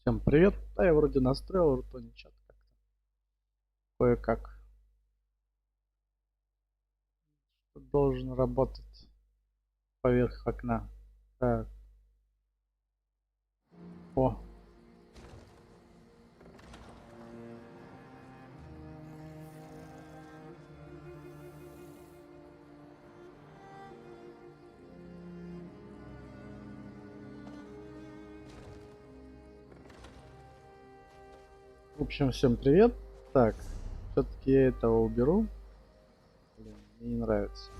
Всем привет. Да, я вроде настроил рутоний чат как-то. Кое-как. Должен работать поверх окна. Так. О. В общем, всем привет. Так. Все-таки я этого уберу. Блин, мне не нравится.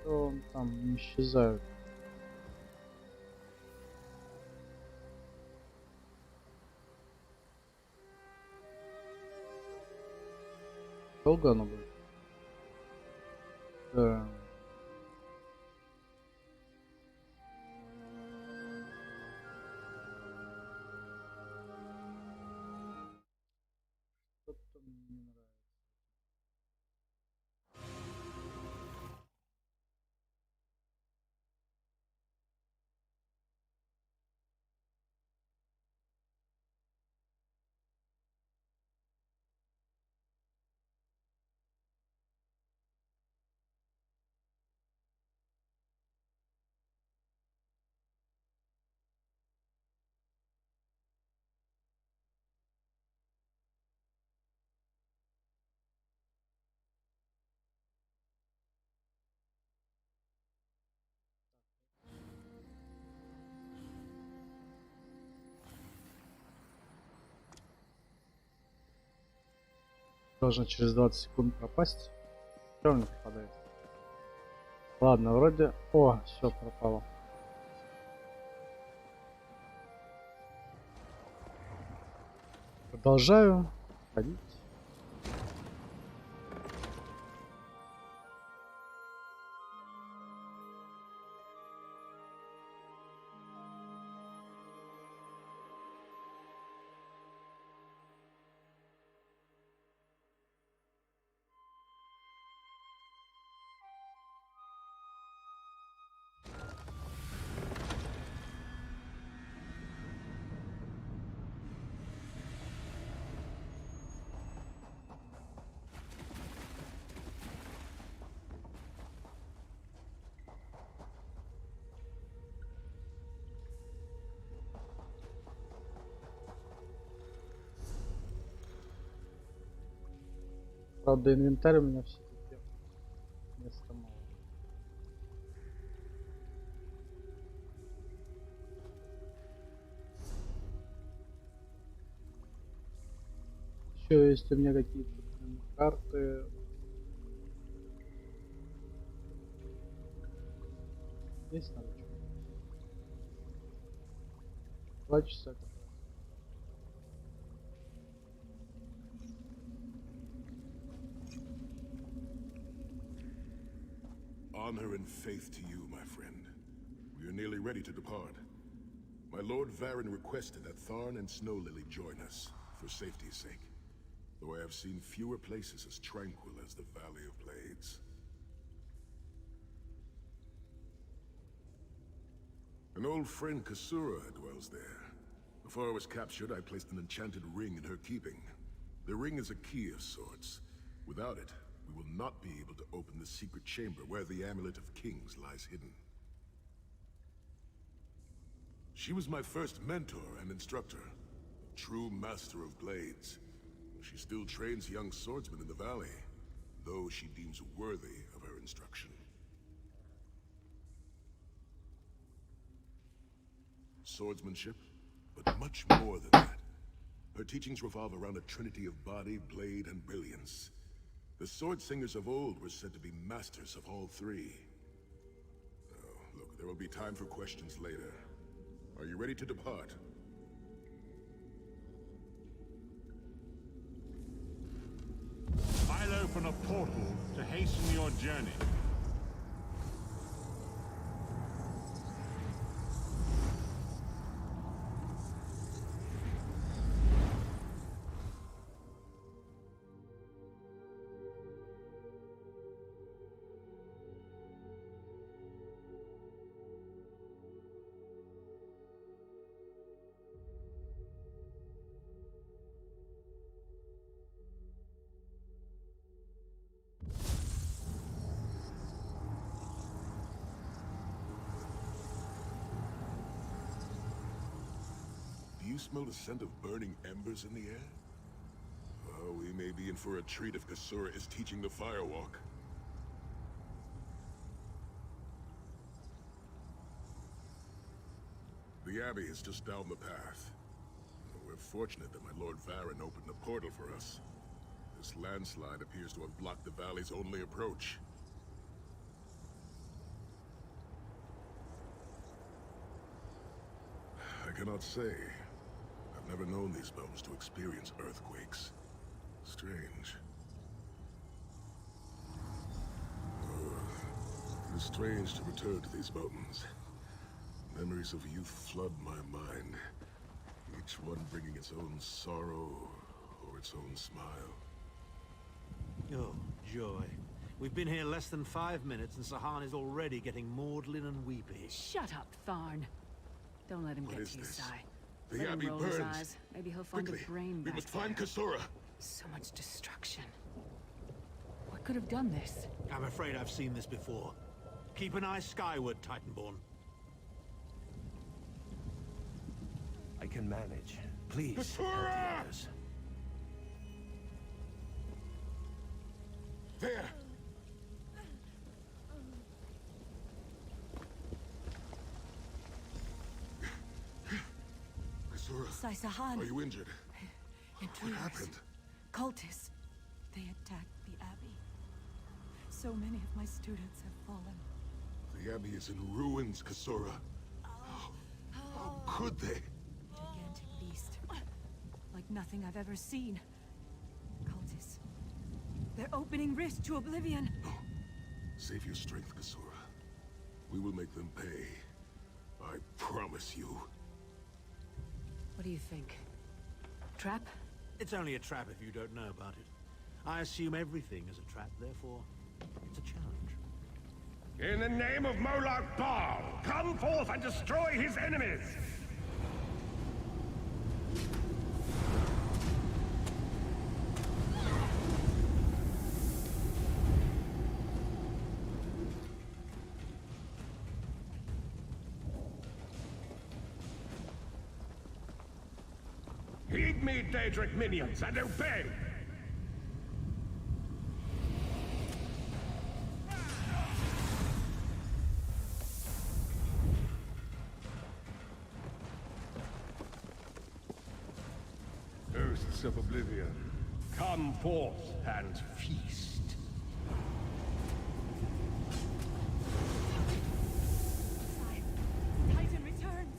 Что он там не исчезают? Долго оно будет? Да. Что-то мне не нравится. Должен через 20 секунд пропасть. Что мне попадает? Ладно, вроде... О, все пропало. Продолжаю ходить. Правда, инвентарь у меня все-таки места мало. Еще есть у меня какие-то карты. Здесь надо что-то. 2 часа как раз. Honor and faith to you, my friend. We are nearly ready to depart. My Lord Varen requested that Tharn and Snow Lily join us, for safety's sake. Though I have seen fewer places as tranquil as the Valley of Blades. An old friend Kasura dwells there. Before I was captured, I placed an enchanted ring in her keeping. The ring is a key of sorts. Without it, we will not be able to open the secret chamber where the Amulet of Kings lies hidden. She was my first mentor and instructor, a true master of blades. She still trains young swordsmen in the valley, though she deems worthy of her instruction. Swordsmanship, but much more than that. Her teachings revolve around a trinity of body, blade, and brilliance. The sword singers of old were said to be masters of all three. Oh, look, there will be time for questions later. Are you ready to depart? I'll open a portal to hasten your journey. you smell the scent of burning embers in the air? Well, we may be in for a treat if Kasura is teaching the firewalk. The Abbey is just down the path. We're fortunate that my Lord Varen opened the portal for us. This landslide appears to have blocked the valley's only approach. I cannot say. I've never known these mountains to experience earthquakes. Strange. It is strange to return to these mountains. Memories of youth flood my mind, each one bringing its own sorrow or its own smile. Oh, joy. We've been here less than 5 minutes and Sahan is already getting maudlin and weepy. Shut up, Tharn. Don't let him What get is to you, this? Sai. The Let him Abbey roll his burns. eyes. Maybe he'll find Quickly, a brain we back must find there. Kasura. So much destruction. What could have done this? I'm afraid I've seen this before. Keep an eye skyward, Titanborn. I can manage. Please, help Kasura! the others. There! Kasura, Sai Sahan. are you injured? What Intruders. happened? Cultists. They attacked the Abbey. So many of my students have fallen. The Abbey is in ruins, Kasura. How could they? Gigantic beast. Like nothing I've ever seen. Cultists. They're opening rifts to oblivion. No. Save your strength, Kasura. We will make them pay. I promise you. What do you think? Trap? It's only a trap if you don't know about it. I assume everything is a trap, therefore, it's a challenge. In the name of Molag Bal, come forth and destroy his enemies! Heed me, Daedric minions, and obey! Hosts of Oblivion, come forth and feast. Titan returns.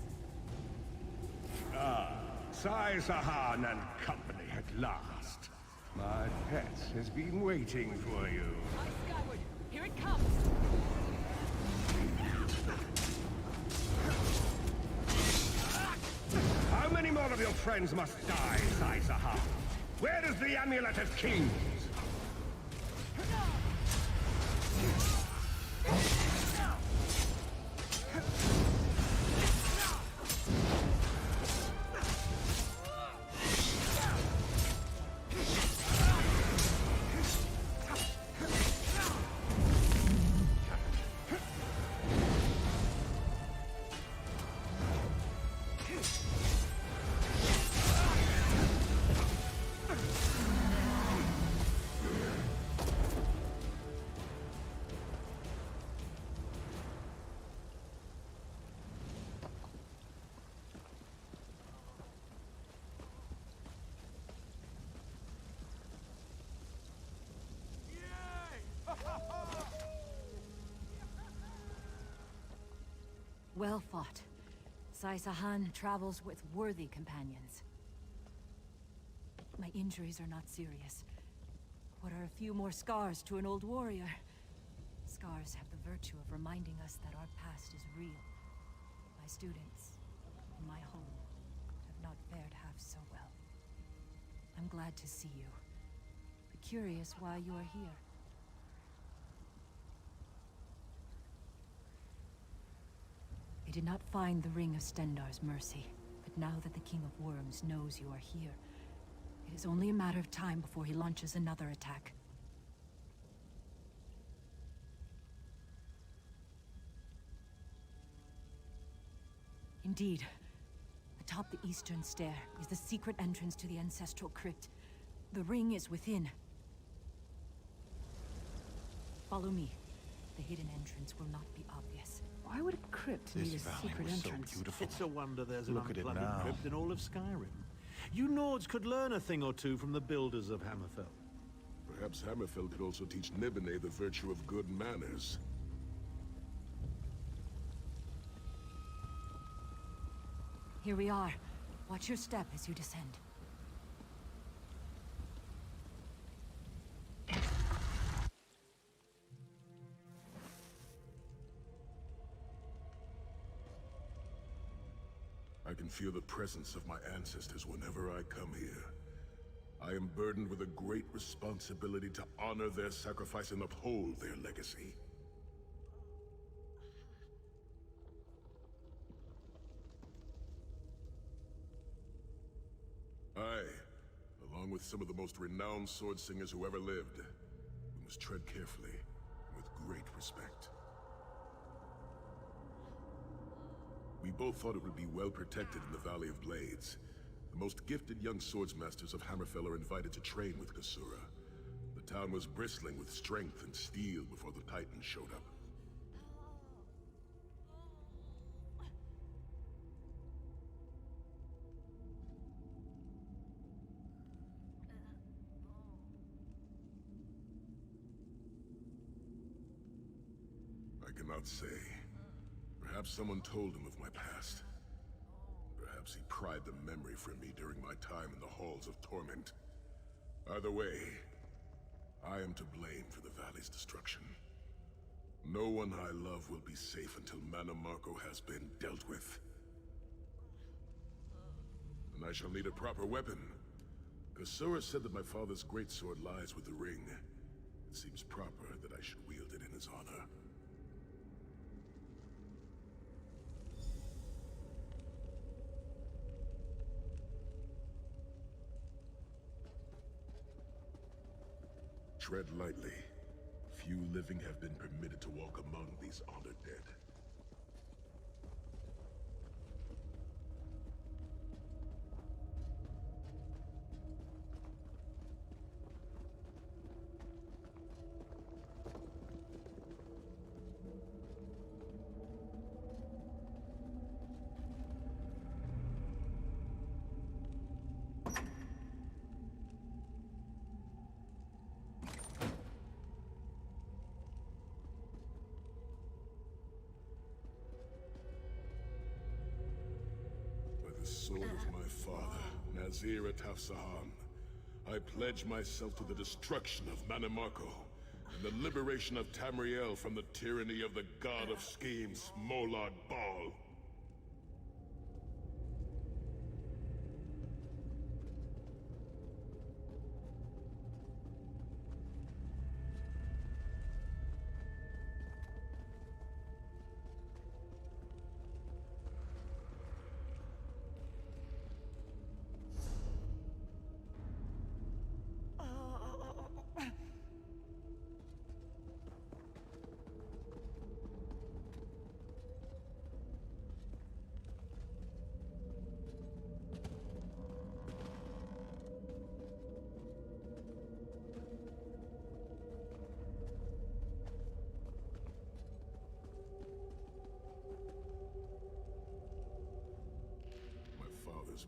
Sai Sahan and company at last. My pet has been waiting for you. Eye skyward! Here it comes! How many more of your friends must die, Sai Sahan? Where is the Amulet of Kings? Well fought. Sai Sahan travels with worthy companions. My injuries are not serious. What are a few more scars to an old warrior? Scars have the virtue of reminding us that our past is real. My students, in my home, have not fared half so well. I'm glad to see you, but curious why you are here. I did not find the Ring of Stendarr's mercy, but now that the King of Worms knows you are here, it is only a matter of time before he launches another attack. Indeed, the Atop the eastern stair is the secret entrance to the ancestral crypt. The ring is within. Follow me. The hidden entrance will not be obvious. Why would a crypt need a secret entrance? It's a wonder there's an Look at it unplugged now. crypt in all of Skyrim. You Nords could learn a thing or two from the builders of Hammerfell. Perhaps Hammerfell could also teach Nibene the virtue of good manners. Here we are. Watch your step as you descend. I can feel the presence of my ancestors whenever I come here. I am burdened with a great responsibility to honor their sacrifice and uphold their legacy. I, along with some of the most renowned sword singers who ever lived, we must tread carefully and with great respect. We both thought it would be well protected in the Valley of Blades. The most gifted young swordsmasters of Hammerfell are invited to train with Kasura. The town was bristling with strength and steel before the Titans showed up. I cannot say. Perhaps someone told him of my past. Perhaps he pried the memory from me during my time in the halls of torment. Either way, I am to blame for the valley's destruction. No one I love will be safe until Mannimarco has been dealt with. And I shall need a proper weapon. Kasura said that my father's greatsword lies with the ring. It seems proper that I should wield it in his honor. Tread lightly. Few living have been permitted to walk among these honored dead. The sword of my father, Nazir Atafsahan, I pledge myself to the destruction of Mannimarco and the liberation of Tamriel from the tyranny of the god of schemes, Molag Bal.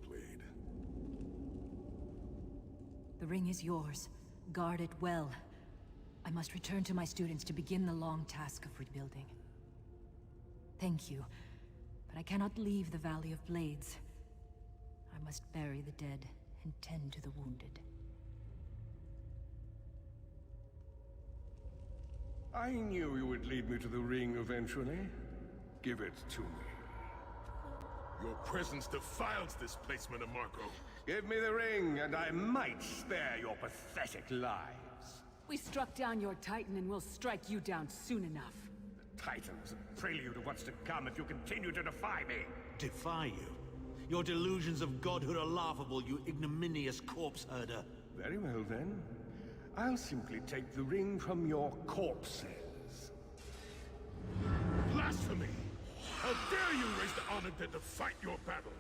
Blade. The ring is yours. Guard it well. I must return to my students to begin the long task of rebuilding. Thank you, but I cannot leave the Valley of Blades. I must bury the dead and tend to the wounded. I knew you would lead me to the ring eventually. Give it to me. Your presence defiles this place, Mannimarco. Give me the ring, and I might spare your pathetic lives. We struck down your Titan and we'll strike you down soon enough. The Titan's a prelude of what's to come if you continue to defy me. Defy you? Your delusions of godhood are laughable, you ignominious corpse herder. Very well then. I'll simply take the ring from your corpses. Blasphemy! How dare you raise the honored dead to fight your battle?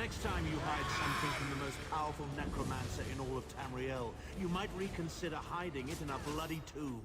Next time you hide something from the most powerful necromancer in all of Tamriel, you might reconsider hiding it in a bloody tomb.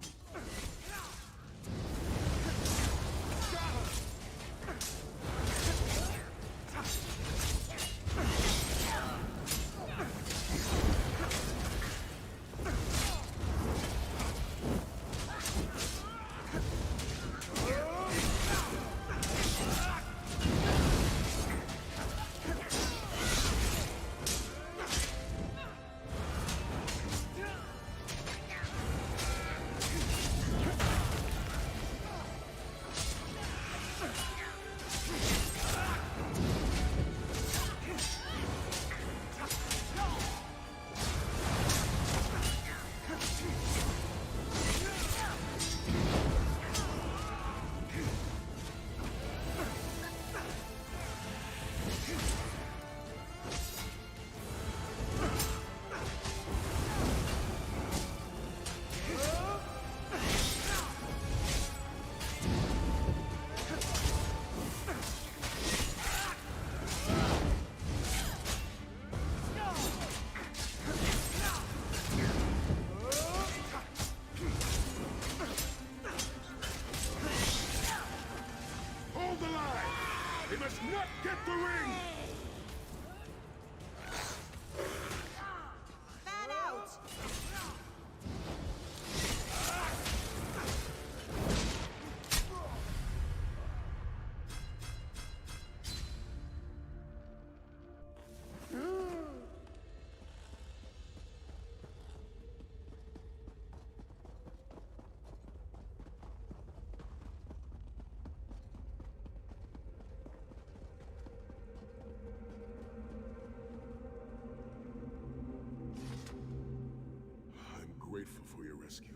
He must not get the ring! Man out! I'm grateful for your rescue.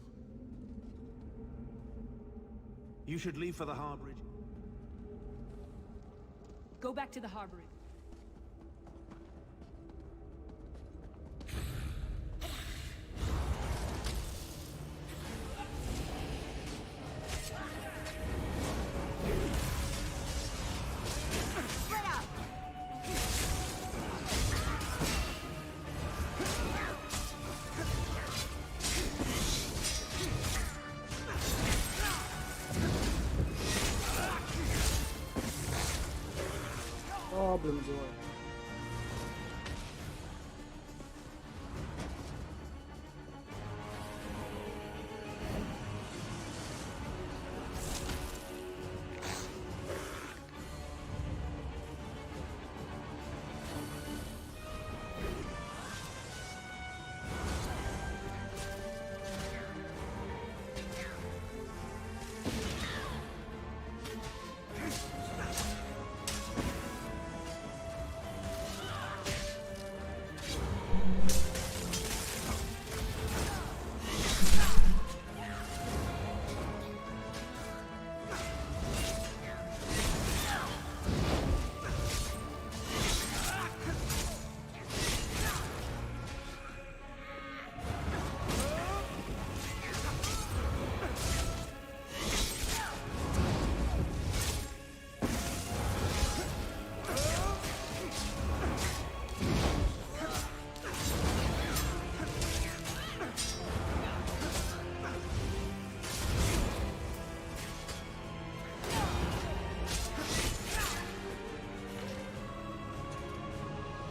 You should leave for the Harbridge. Go back to the harboring. Problem boy.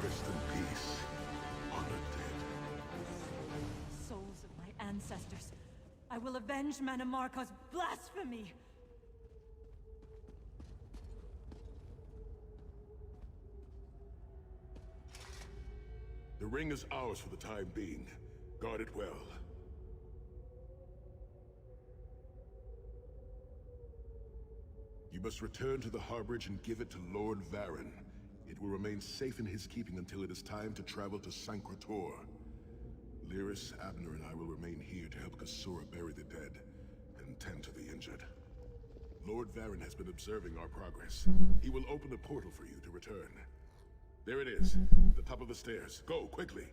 Rest in peace, honored dead. Souls of my ancestors, I will avenge Manimarco's blasphemy! The ring is ours for the time being. Guard it well. You must return to the Harbridge and give it to Lord Varen. It will remain safe in his keeping until it is time to travel to Sancretor. Lyris, Abner, and I will remain here to help Kasura bury the dead and tend to the injured. Lord Varen has been observing our progress. He will open a portal for you to return. There it is, the top of the stairs. Go, quickly!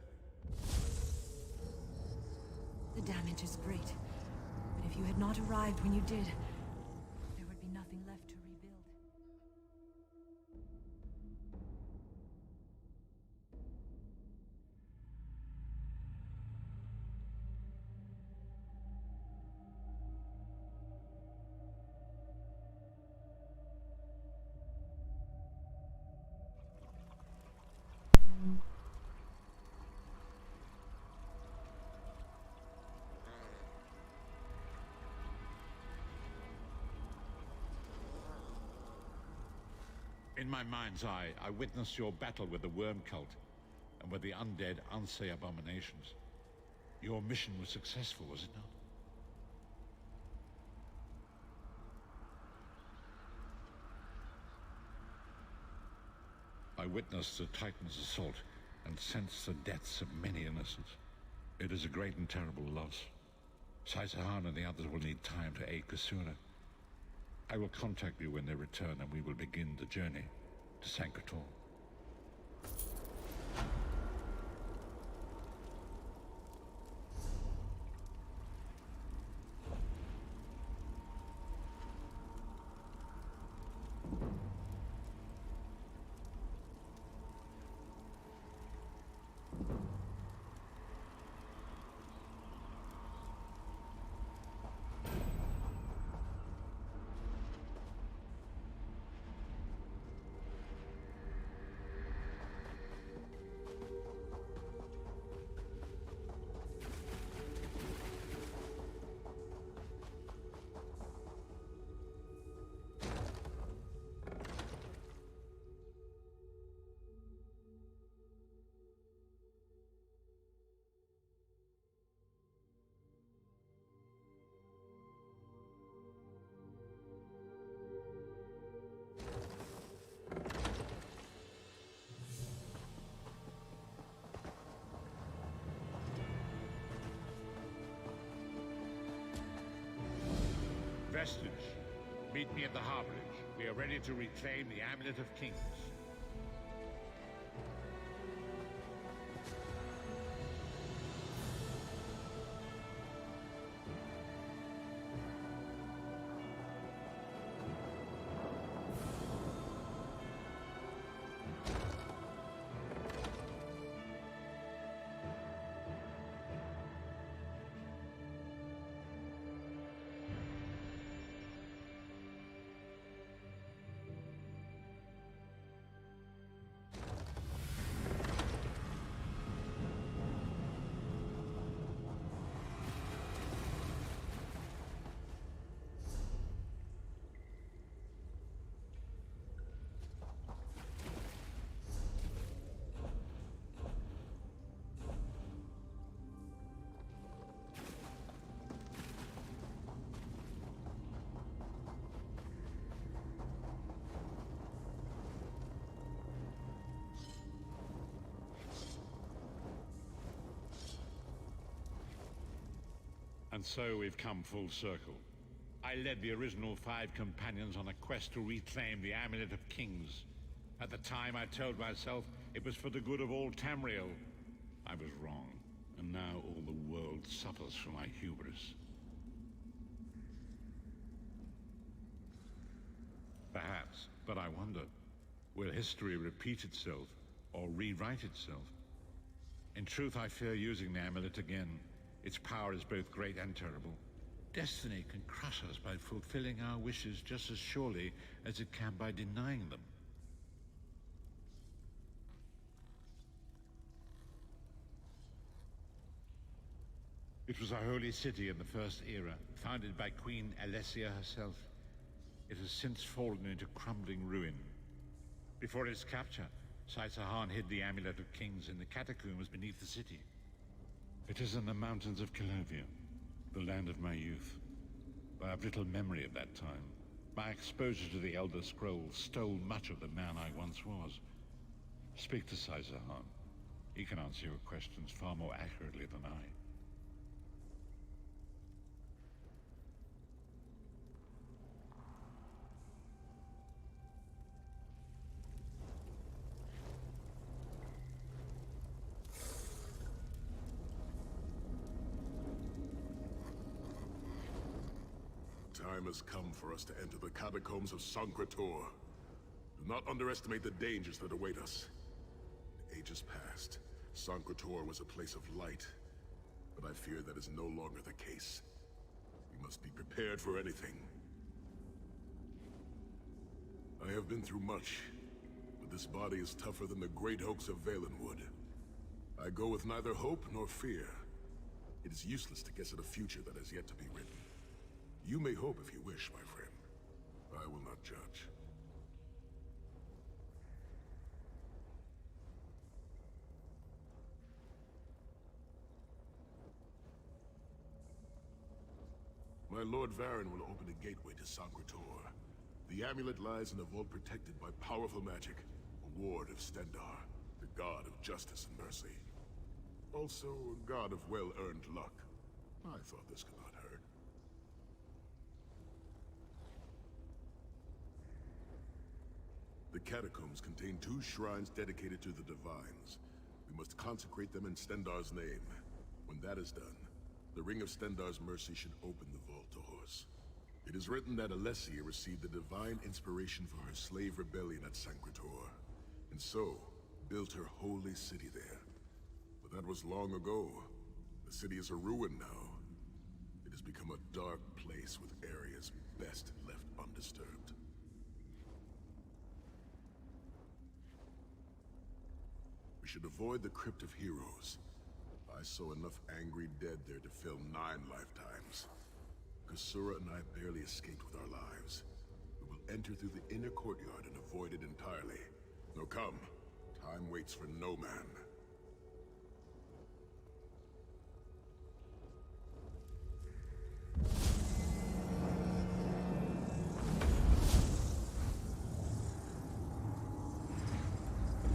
The damage is great, but if you had not arrived when you did, there would be nothing. In my mind's eye, I witnessed your battle with the worm cult and with the undead Unsay abominations. Your mission was successful, was it not? I witnessed the Titan's assault and sensed the deaths of many innocents. It is a great and terrible loss. Saisahan and the others will need time to aid Kasura. I will contact you when they return and we will begin the journey to Sankator. Vestige, meet me at the harborage. We are ready to reclaim the Amulet of Kings. And so we've come full circle. I led the original 5 companions on a quest to reclaim the Amulet of Kings. At the time, I told myself it was for the good of all Tamriel. I was wrong, and now all the world suffers from my hubris. Perhaps, but I wonder, will history repeat itself, or rewrite itself? In truth, I fear using the amulet again. Its power is both great and terrible. Destiny can crush us by fulfilling our wishes just as surely as it can by denying them. It was a holy city in the First Era, founded by Queen Alessia herself. It has since fallen into crumbling ruin. Before its capture, Saisahan hid the Amulet of Kings in the catacombs beneath the city. It is in the mountains of Kilovia, the land of my youth. I have little memory of that time. My exposure to the Elder Scrolls stole much of the man I once was. Speak to Saisahan. He can answer your questions far more accurately than I. Time has come for us to enter the catacombs of Sankator. Do not underestimate the dangers that await us. In ages past, Sankator was a place of light, but I fear that is no longer the case. We must be prepared for anything. I have been through much, but this body is tougher than the great oaks of Valenwood. I go with neither hope nor fear. It is useless to guess at a future that has yet to be written. You may hope if you wish, my friend. I will not judge. Lord Varen will open a gateway to Sancretor. The amulet lies in a vault protected by powerful magic, a ward of Stendar, the god of justice and mercy. Also, a god of well-earned luck. I thought this could not hurt. The catacombs contain 2 shrines dedicated to the Divines. We must consecrate them in Stendar's name. When that is done, the Ring of Stendar's Mercy should open the vault doors. It is written that Alessia received the divine inspiration for her slave rebellion at Sancretor, and so built her holy city there. But that was long ago. The city is a ruin now. It has become a dark place with areas best left undisturbed. We should avoid the Crypt of Heroes. I saw enough angry dead there to fill 9 lifetimes. Kasura and I barely escaped with our lives. We will enter through the inner courtyard and avoid it entirely. Now come. Time waits for no man.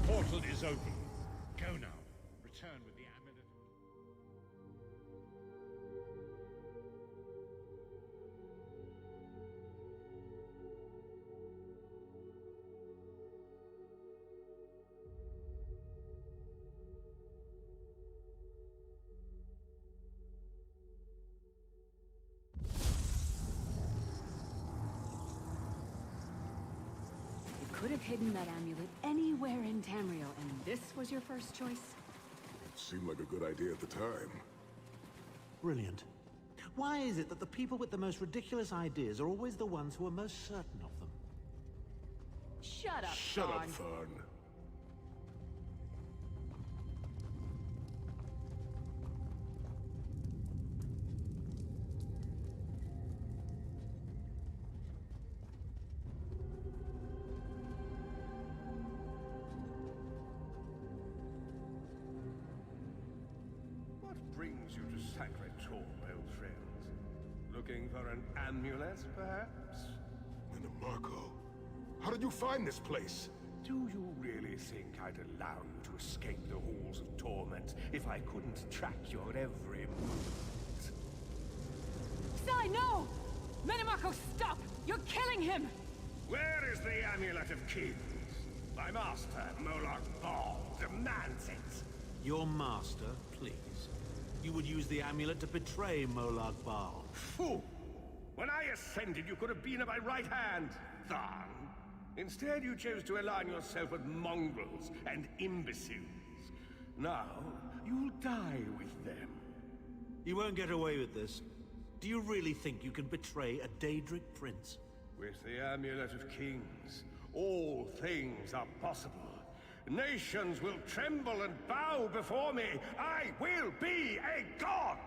Portal is open. Go now. Return with the amulet. You could have hidden that amulet anywhere in Tamriel, and this was your first choice? Seemed like a good idea at the time. Brilliant. Why is it that the people with the most ridiculous ideas are always the ones who are most certain of them? Shut up, Shut up, Thorn. Thorn. What brings you to Sancretor, old friends? Looking for an amulet, perhaps? Marco, how did you find this place? Do you really think I'd allow you to escape the halls of torment if I couldn't track your every move? Sai, no! Minimarco, stop! You're killing him! Where is the Amulet of Kings? My master, Molag Bal, demands it. Your master, please. You would use the amulet to betray Molag Bal. Fool! When I ascended, you could have been at my right hand, Tharn. Instead, you chose to align yourself with mongrels and imbeciles. Now, you'll die with them. You won't get away with this. Do you really think you can betray a Daedric prince? With the Amulet of Kings, all things are possible. Nations will tremble and bow before me. I will be a god!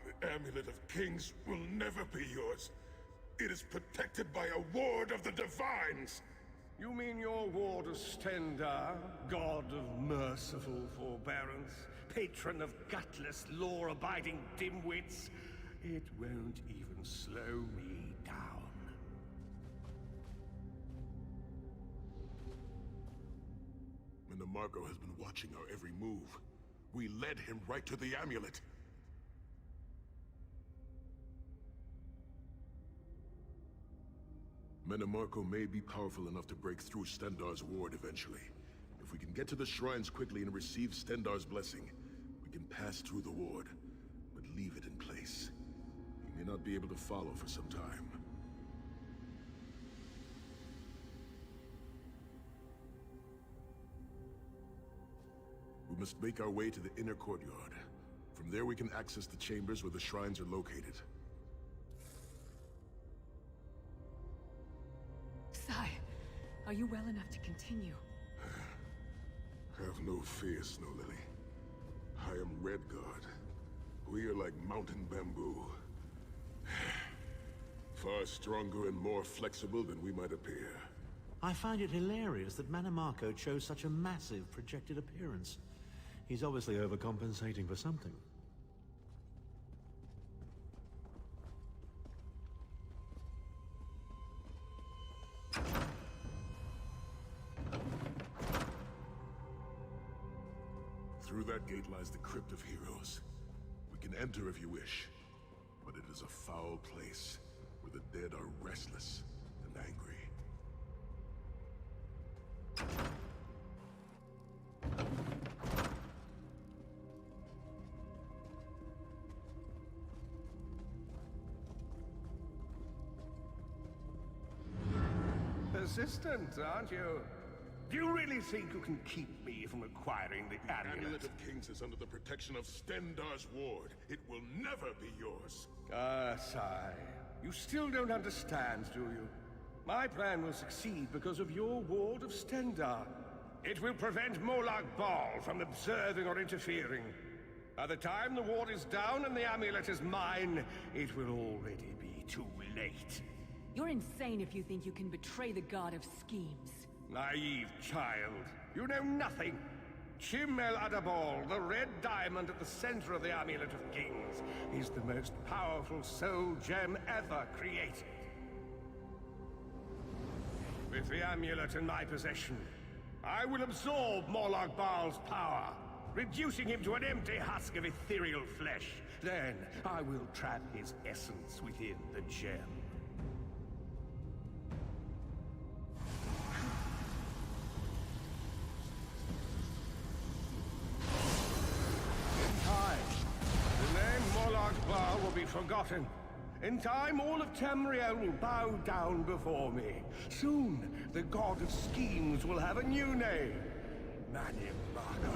The Amulet of Kings will never be yours. It is protected by a ward of the Divines. You mean your ward of Stendar, god of merciful forbearance, patron of gutless, law-abiding dimwits? It won't even slow me down. Marco has been watching our every move. We led him right to the amulet. Menimarco may be powerful enough to break through Stendar's ward eventually. If we can get to the shrines quickly and receive Stendar's blessing, we can pass through the ward, but leave it in place. He may not be able to follow for some time. We must make our way to the inner courtyard. From there we can access the chambers where the shrines are located. Sai, are you well enough to continue? Have no fear, Snow Lily. I am Redguard. We are like mountain bamboo. Far stronger and more flexible than we might appear. I find it hilarious that Menimarco chose such a massive projected appearance. He's obviously overcompensating for something. Through that gate lies the Crypt of Heroes. We can enter if you wish, but it is a foul place where the dead are restless and angry. Persistent, aren't you? Do you really think you can keep me from acquiring the The Amulet amulet? of Kings is under the protection of Stendar's ward. It will never be yours. Ah, sigh. You still don't understand, do you? My plan will succeed because of your ward of Stendar. It will prevent Molag Bal from observing or interfering. By the time the ward is down and the amulet is mine, it will already be too late. You're insane if you think you can betray the god of schemes. Naive child. You know nothing. Chim El Adabal, the red diamond at the center of the Amulet of Kings, is the most powerful soul gem ever created. With the amulet in my possession, I will absorb Molag Bal's power, reducing him to an empty husk of ethereal flesh. Then I will trap his essence within the gem. Will be forgotten. In time, all of Tamriel will bow down before me. Soon, the god of schemes will have a new name. Manimaka.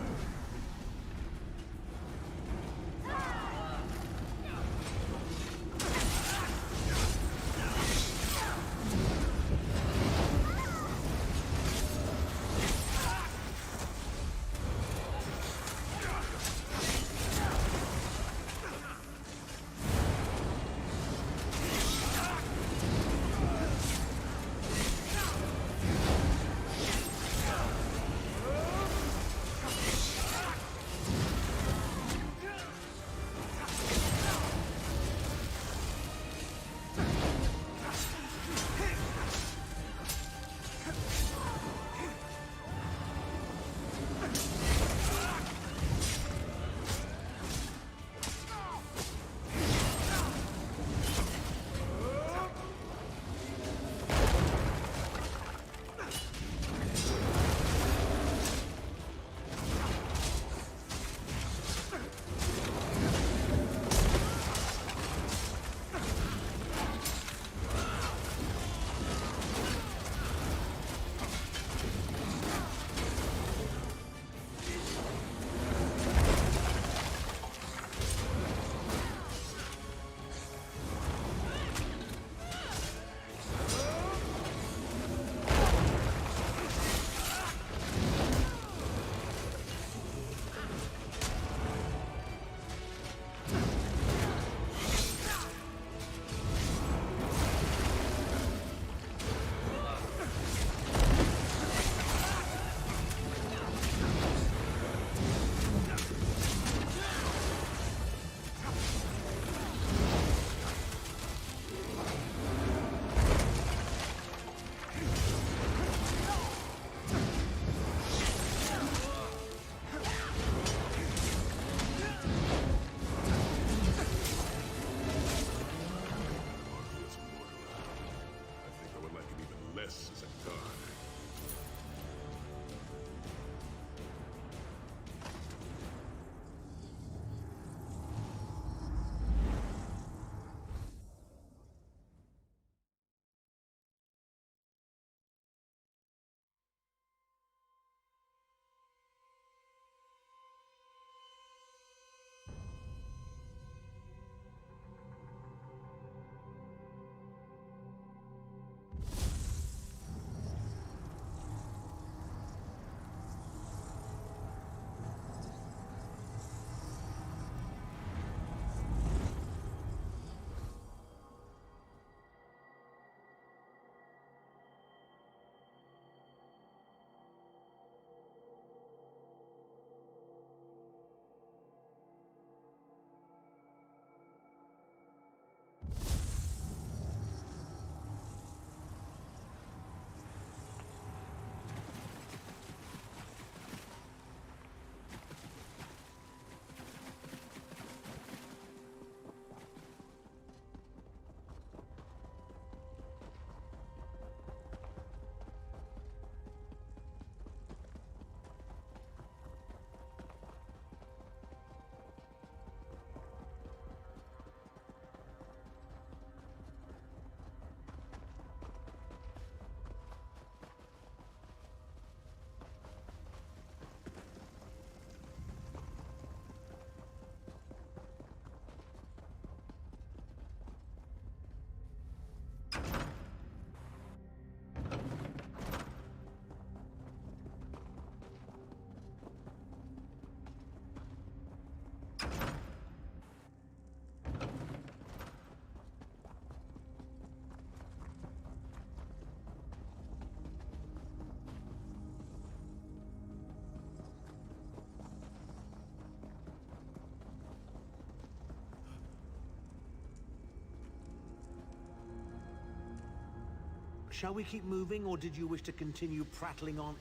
Shall we keep moving, or did you wish to continue prattling on?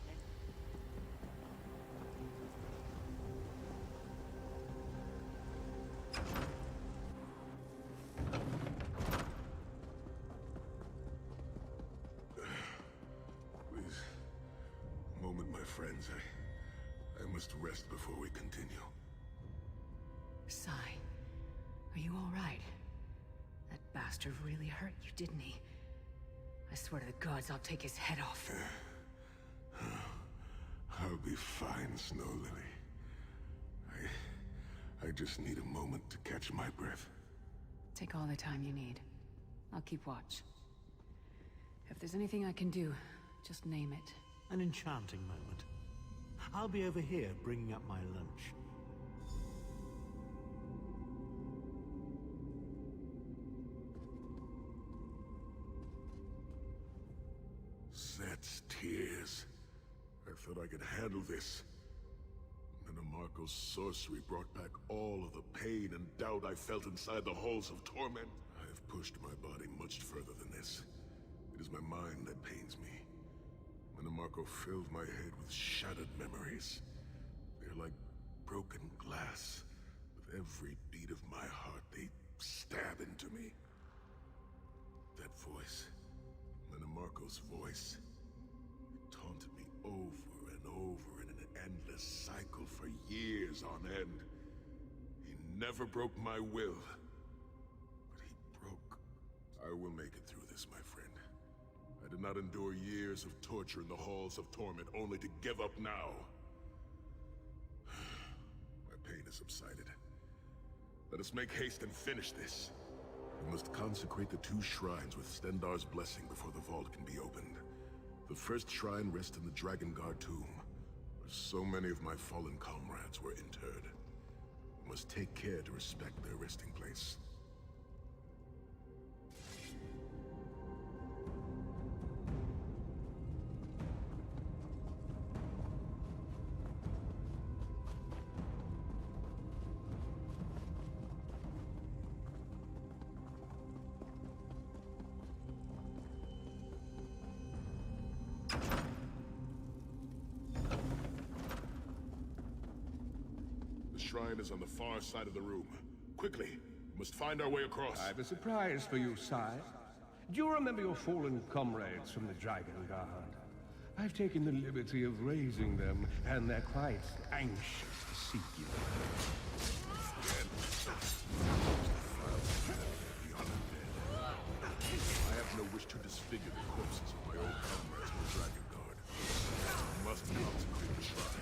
Please. A moment, my friends. I must rest before we continue. Sai, are you all right? That bastard really hurt you, didn't he? I swear to the gods, I'll take his head off. I'll be fine, Snow Lily. I just need a moment to catch my breath. Take all the time you need. I'll keep watch. If there's anything I can do, just name it. An enchanting moment. I'll be over here bringing up my lunch. Set's tears. I thought I could handle this. Marco's sorcery brought back all of the pain and doubt I felt inside the halls of torment. I have pushed my body much further than this. It is my mind that pains me. Marco filled my head with shattered memories. They're like broken glass. With every beat of my heart, they stab into me. That voice, Marco's voice, it taunted me over and over in an endless cycle for years on end. He never broke my will, but he broke. I will make it through this, my friend. I did not endure years of torture in the halls of torment only to give up now. My pain has subsided. Let us make haste and finish this. We must consecrate the 2 shrines with Stendarr's blessing before the vault can be opened. The first shrine rests in the Dragon Guard tomb, where so many of my fallen comrades were interred. We must take care to respect their resting place. The shrine is on the far side of the room. Quickly, we must find our way across. I have a surprise for you, Sai. Do you remember your fallen comrades from the Dragon Guard? I've taken the liberty of raising them, and they're quite anxious to see you. I have no wish to disfigure the corpses of my old comrades from the Dragon Guard. We must consecrate the shrine.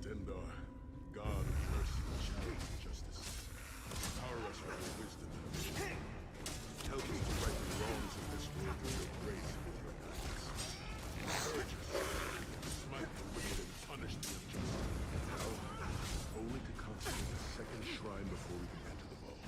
Stendarr, God of mercy, child of justice. Empower us with your wisdom and ability. Help us to right the wrongs of this world with your grace and with your guidance. Encourage us. Smite the wicked and punish the unjust. Now, only to consecrate a second shrine before we can enter the vault.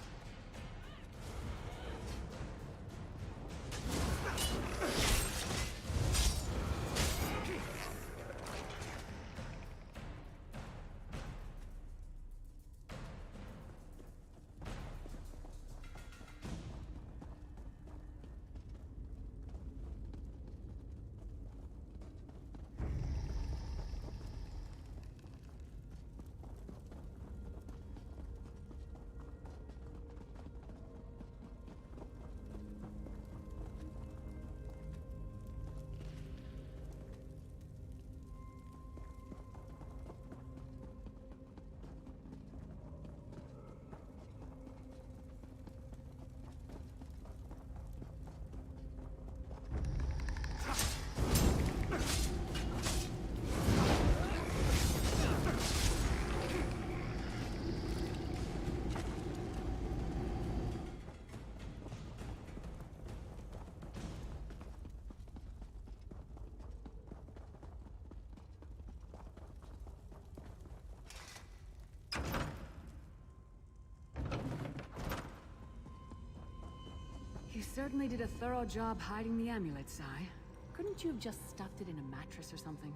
You certainly did a thorough job hiding the amulet, Sai. Couldn't you have just stuffed it in a mattress or something?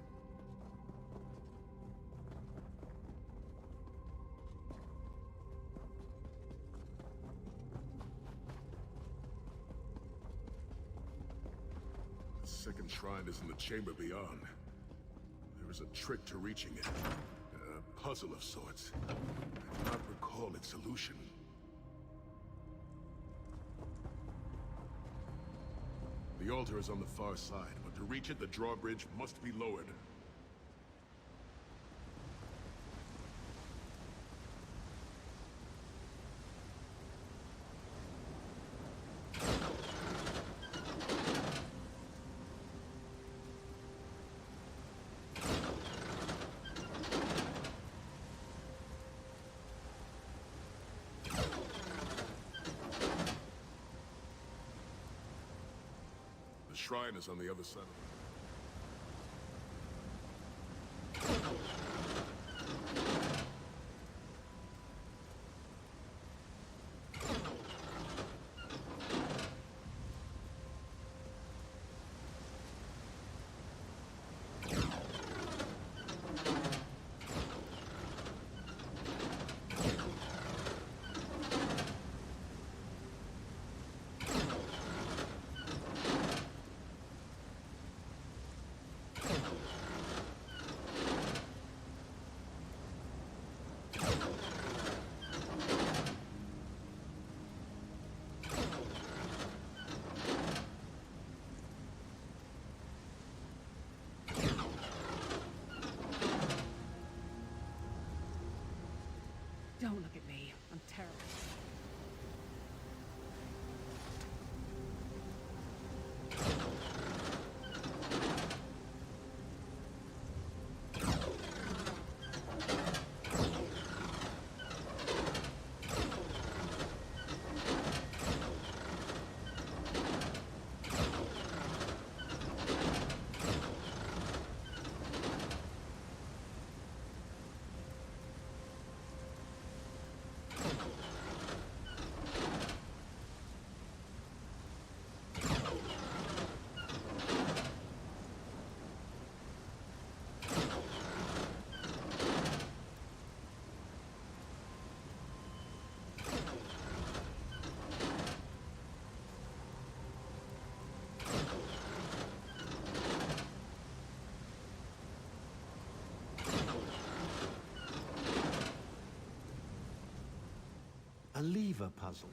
The second shrine is in the chamber beyond. There is a trick to reaching it. A puzzle of sorts. I do not recall its solution. The altar is on the far side, but to reach it, the drawbridge must be lowered. The shrine is on the other side of it. Don't look at me. I'm terrible. A lever puzzle.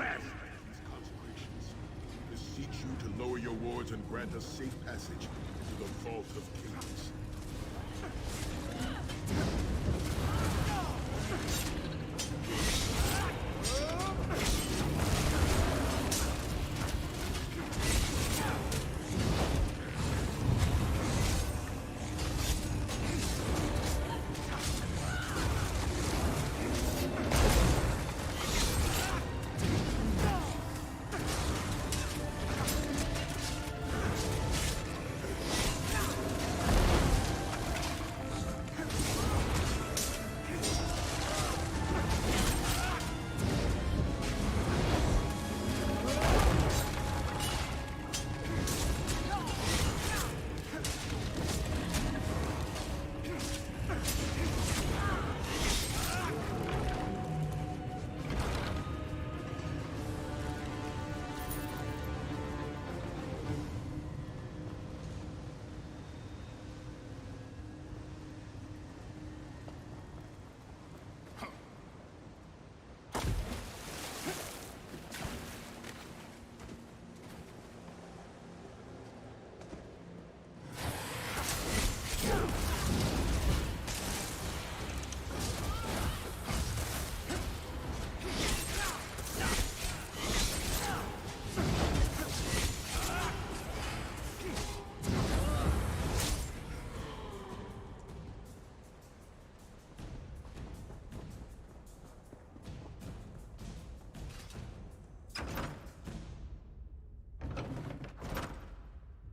then! These consecrations beseech you to lower your wards and grant us safe passage into the Vault of Kings.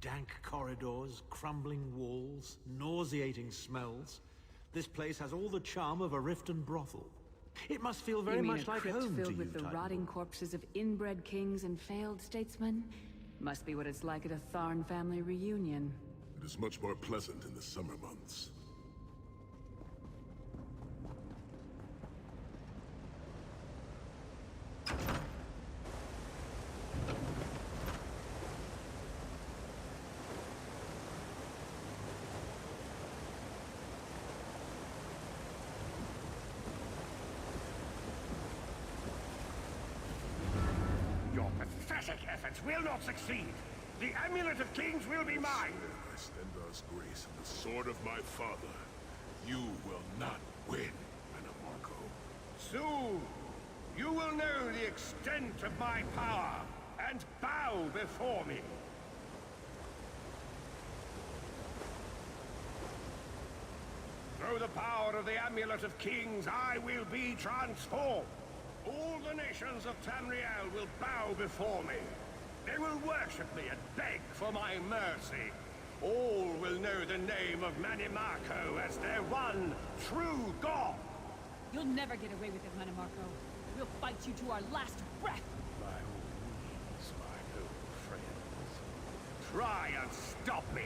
Dank corridors, crumbling walls, nauseating smells. This place has all the charm of a Riften brothel. It must feel very You mean much a like crypt home to filled you, with the Titanfall. rotting corpses of inbred kings and failed statesmen? Must be what it's like at a Tharn family reunion. It is much more pleasant in the summer months. Your pathetic efforts will not succeed. The Amulet of Kings will be mine. By Stendar's grace and the sword of my father, you will not win, Anamarco. Soon, you will know the extent of my power and bow before me. Through the power of the Amulet of Kings, I will be transformed. All the nations of Tamriel will bow before me. They will worship me and beg for my mercy. All will know the name of Manimarco as their one true god. You'll never get away with it, Manimarco. We'll fight you to our last breath. By all means, my old friends. Try and stop me.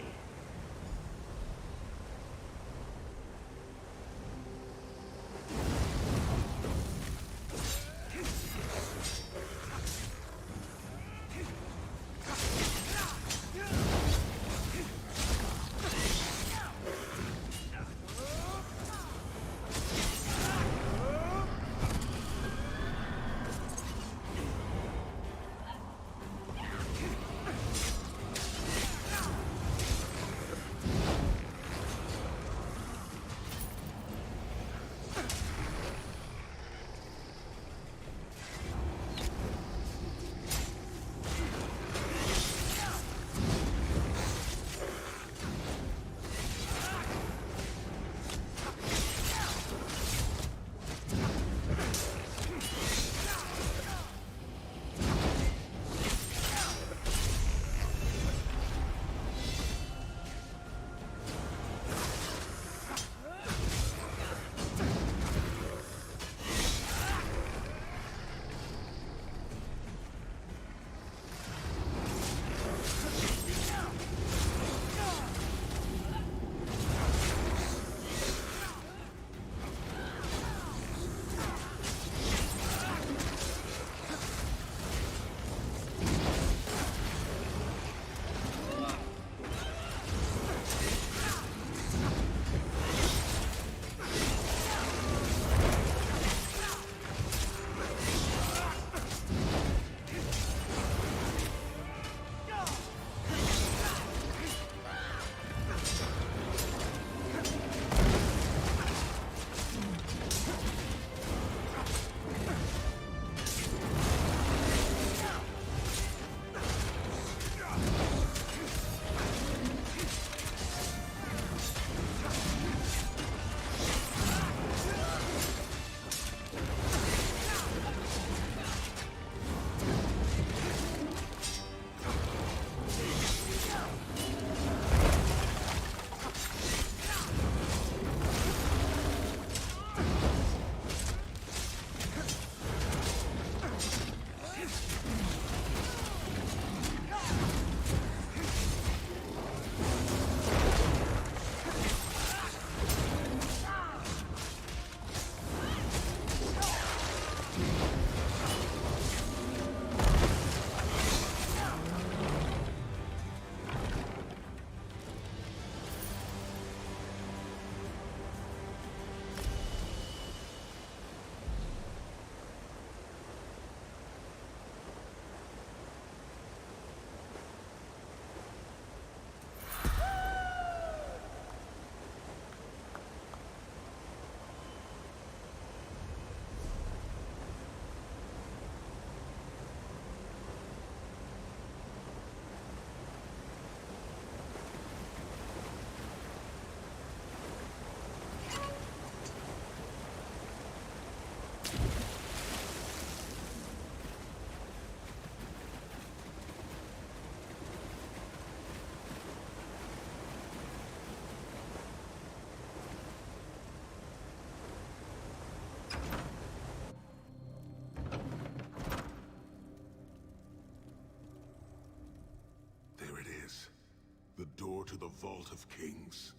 door to the Vault of Kings.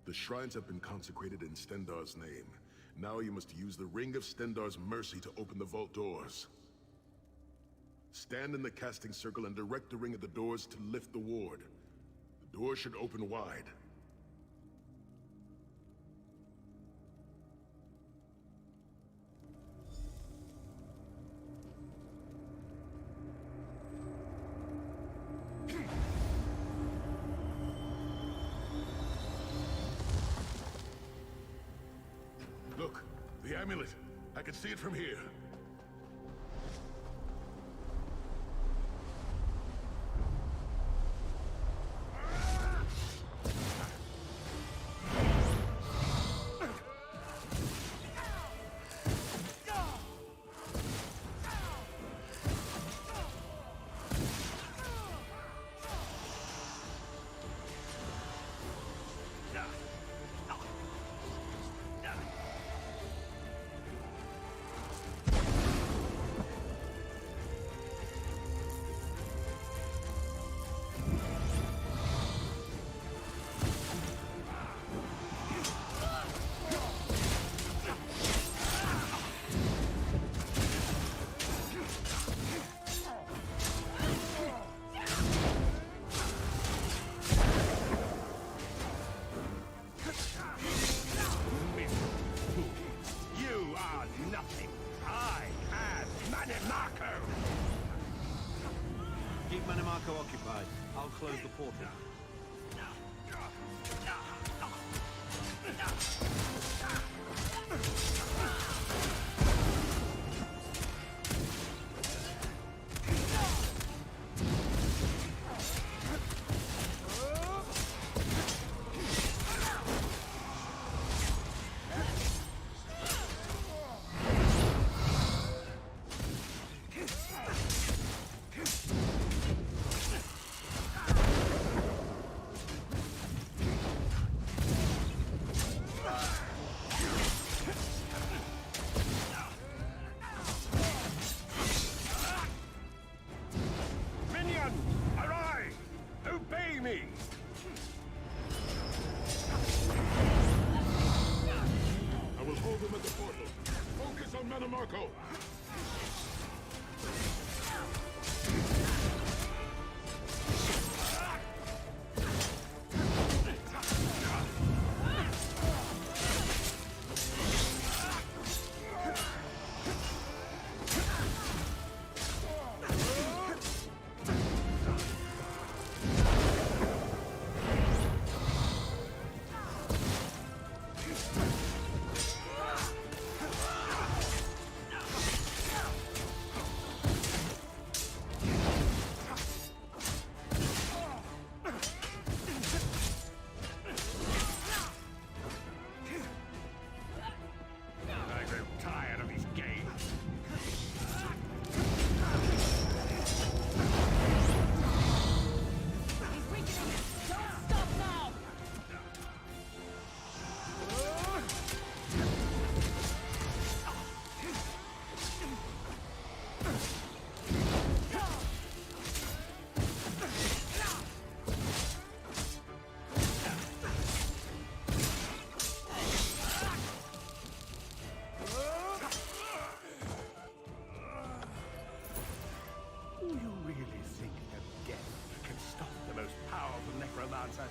The shrines have been consecrated in Stendarr's name. Now you must use the Ring of Stendarr's mercy to open the vault doors. Stand in the casting circle and direct the ring at the doors to lift the ward. The doors should open wide. Look, the amulet. I can see it from here. Keep Manimarco occupied. I'll close the portal. Manimarco!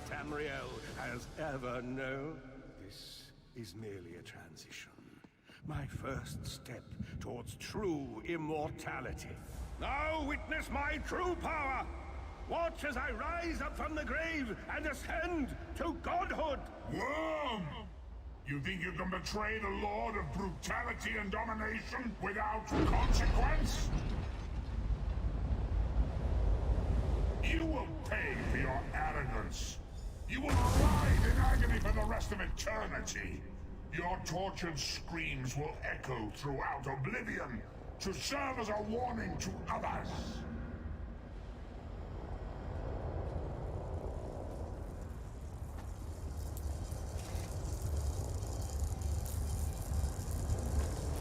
Tamriel has ever known. This is merely a transition. My first step towards true immortality. Now witness my true power! Watch as I rise up from the grave and ascend to godhood! Worm! You think you can betray the Lord of brutality and domination without consequence? You will pay for your arrogance. You will writhe in agony for the rest of eternity. Your tortured screams will echo throughout oblivion to serve as a warning to others.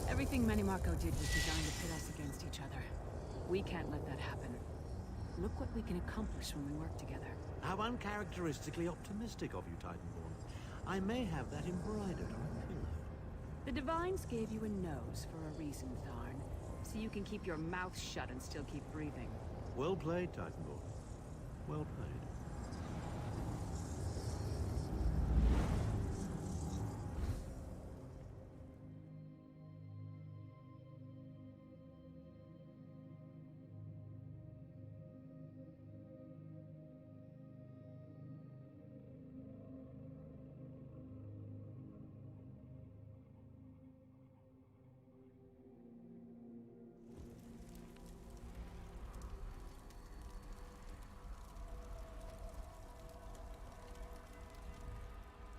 Everything Manimarco did was designed to pit us against each other. We can't let that happen. Look what we can accomplish when we work together. How uncharacteristically optimistic of you, Titanborn. I may have that embroidered on a pillow. The Divines gave you a nose for a reason, Tharn. So you can keep your mouth shut and still keep breathing. Well played, Titanborn. Well played.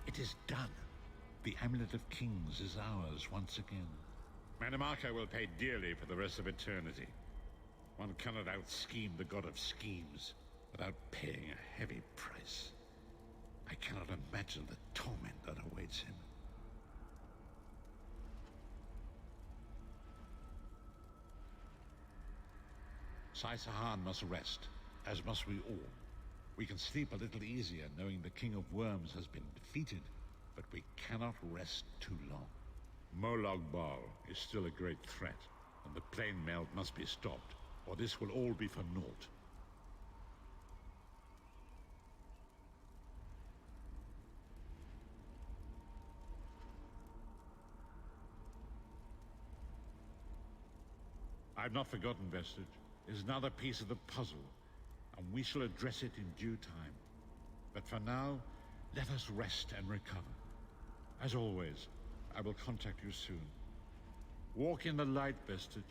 It is done. The Amulet of Kings is ours once again. Manamaka will pay dearly for the rest of eternity. One cannot out-scheme the god of schemes without paying a heavy price. I cannot imagine the torment that awaits him. Sai Sahan must rest, as must we all. We can sleep a little easier knowing the King of Worms has been defeated, but we cannot rest too long. Molag Bal is still a great threat, and the plane melt must be stopped, or this will all be for naught. I've not forgotten, Vestige. It is another piece of the puzzle, and we shall address it in due time. But for now, let us rest and recover. As always, I will contact you soon. Walk in the light, Vestige.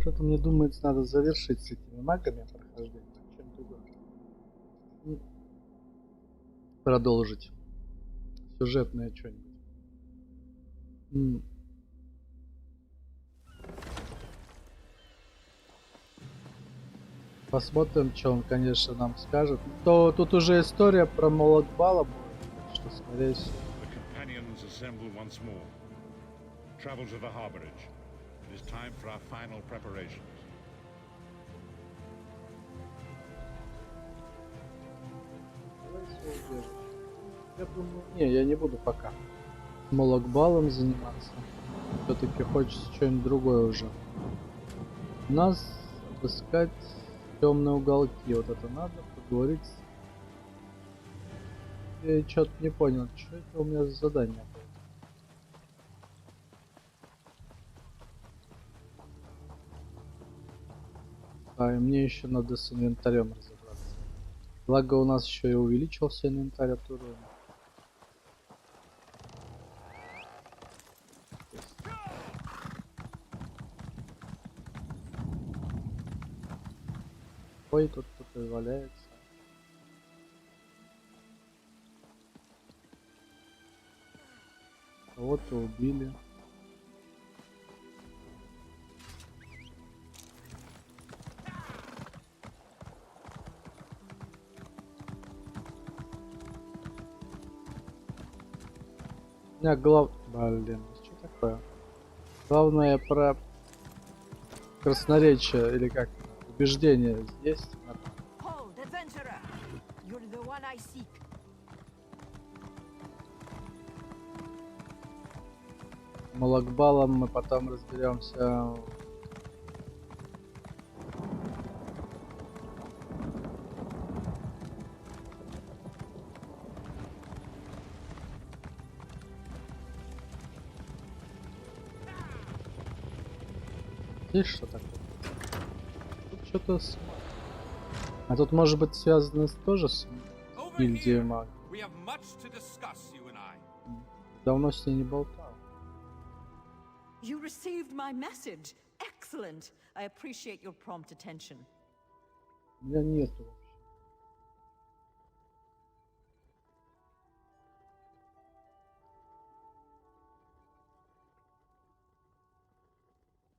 Что-то мне думается, надо завершить с этими магами прохождение. Продолжить сюжетное что-нибудь. Посмотрим, что он, конечно, нам скажет. То тут уже история про Молагбала будет, что скорее всего. Travel to the harborage. It is time for our final preparations. Я думаю, не, я не буду пока Молагбалом заниматься. Все-таки хочется что-нибудь другое уже. У нас обыскать темные уголки. Вот это надо поговорить. Я что-то не понял, что это у меня за задание. А, и мне еще надо с инвентарем разобраться. Благо у нас еще и увеличился инвентарь от уровня. Ой, тут кто-то валяется. Кого-то убили. У меня Блин, что такое? Главное про красноречие или как убеждение есть. Hold, adventurer! You're the one I seek. Молокбалом мы потом разберемся. Здесь что такое? Тут что-то с... А тут может быть связано тоже с гильдией магов. Давно с ней не болтал. You received my message. Excellent. I appreciate your prompt attention. У меня нету вообще.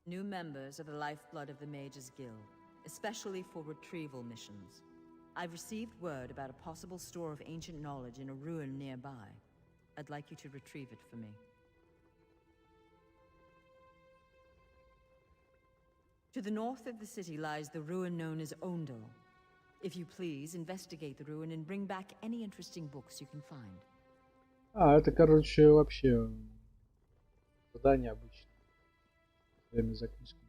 New members are the lifeblood of the Mages Guild, especially for retrieval missions. I've received word about a possible store of ancient knowledge in a ruin nearby. I'd like you to retrieve it for me. To the north of the city lies the ruin known as Ondel. If you please, investigate the ruin and bring back any interesting books you can find. А, это, короче, вообще задание обычное. Время за книжкой.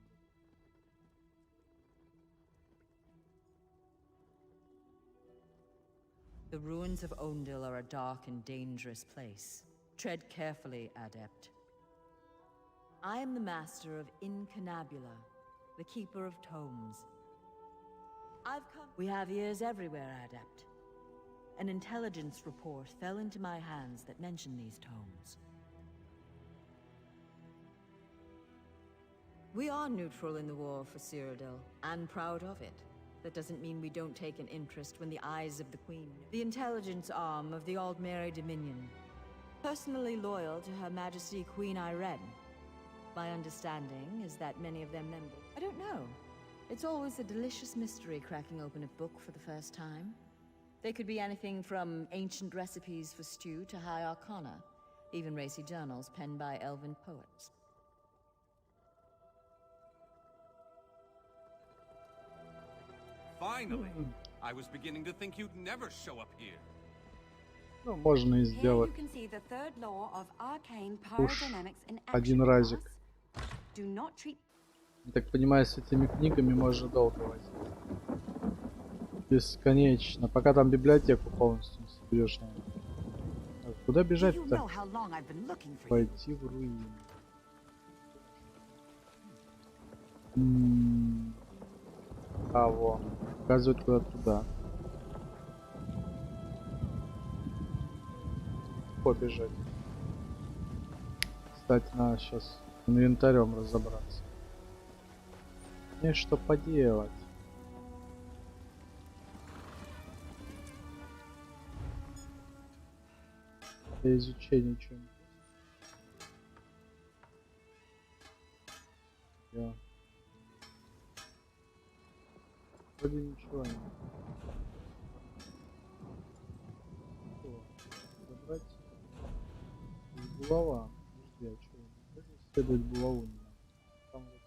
The ruins of Ondil are a dark and dangerous place. Tread carefully, Adept. I am the master of Incanabula, the keeper of tomes. I've come. We have ears everywhere, Adept. An intelligence report fell into my hands that mentioned these tomes. We are neutral in the war for Cyrodiil, and proud of it. That doesn't mean we don't take an interest when the eyes of the Queen, the intelligence arm of the Aldmeri Dominion, personally loyal to Her Majesty Queen Irene. My understanding is that many of them members. I don't know. It's always a delicious mystery cracking open a book for the first time. They could be anything from ancient recipes for stew to high arcana, even racy journals penned by elven poets. Finally! I was beginning to think you'd never show up here. Ну, можно и Here сделать. you can see the third law of arcane Уж pyrodynamics in один action. разик. Do not treat. Я так понимаю, с этими книгами можно долго возить. Бесконечно. Пока там библиотеку полностью не соберешь. Так, куда Do you бежать-то? know how long I've been looking for you? Пойти в руины. А, вон. Показывает куда туда. Побежать. Кстати, надо сейчас с инвентарем разобраться. Мне что поделать? Для изучения чего-нибудь. Я. Вроде ничего нет. О, забрать. Булава. Подожди, а что? Вроде исследовать булаву не надо. Там вот.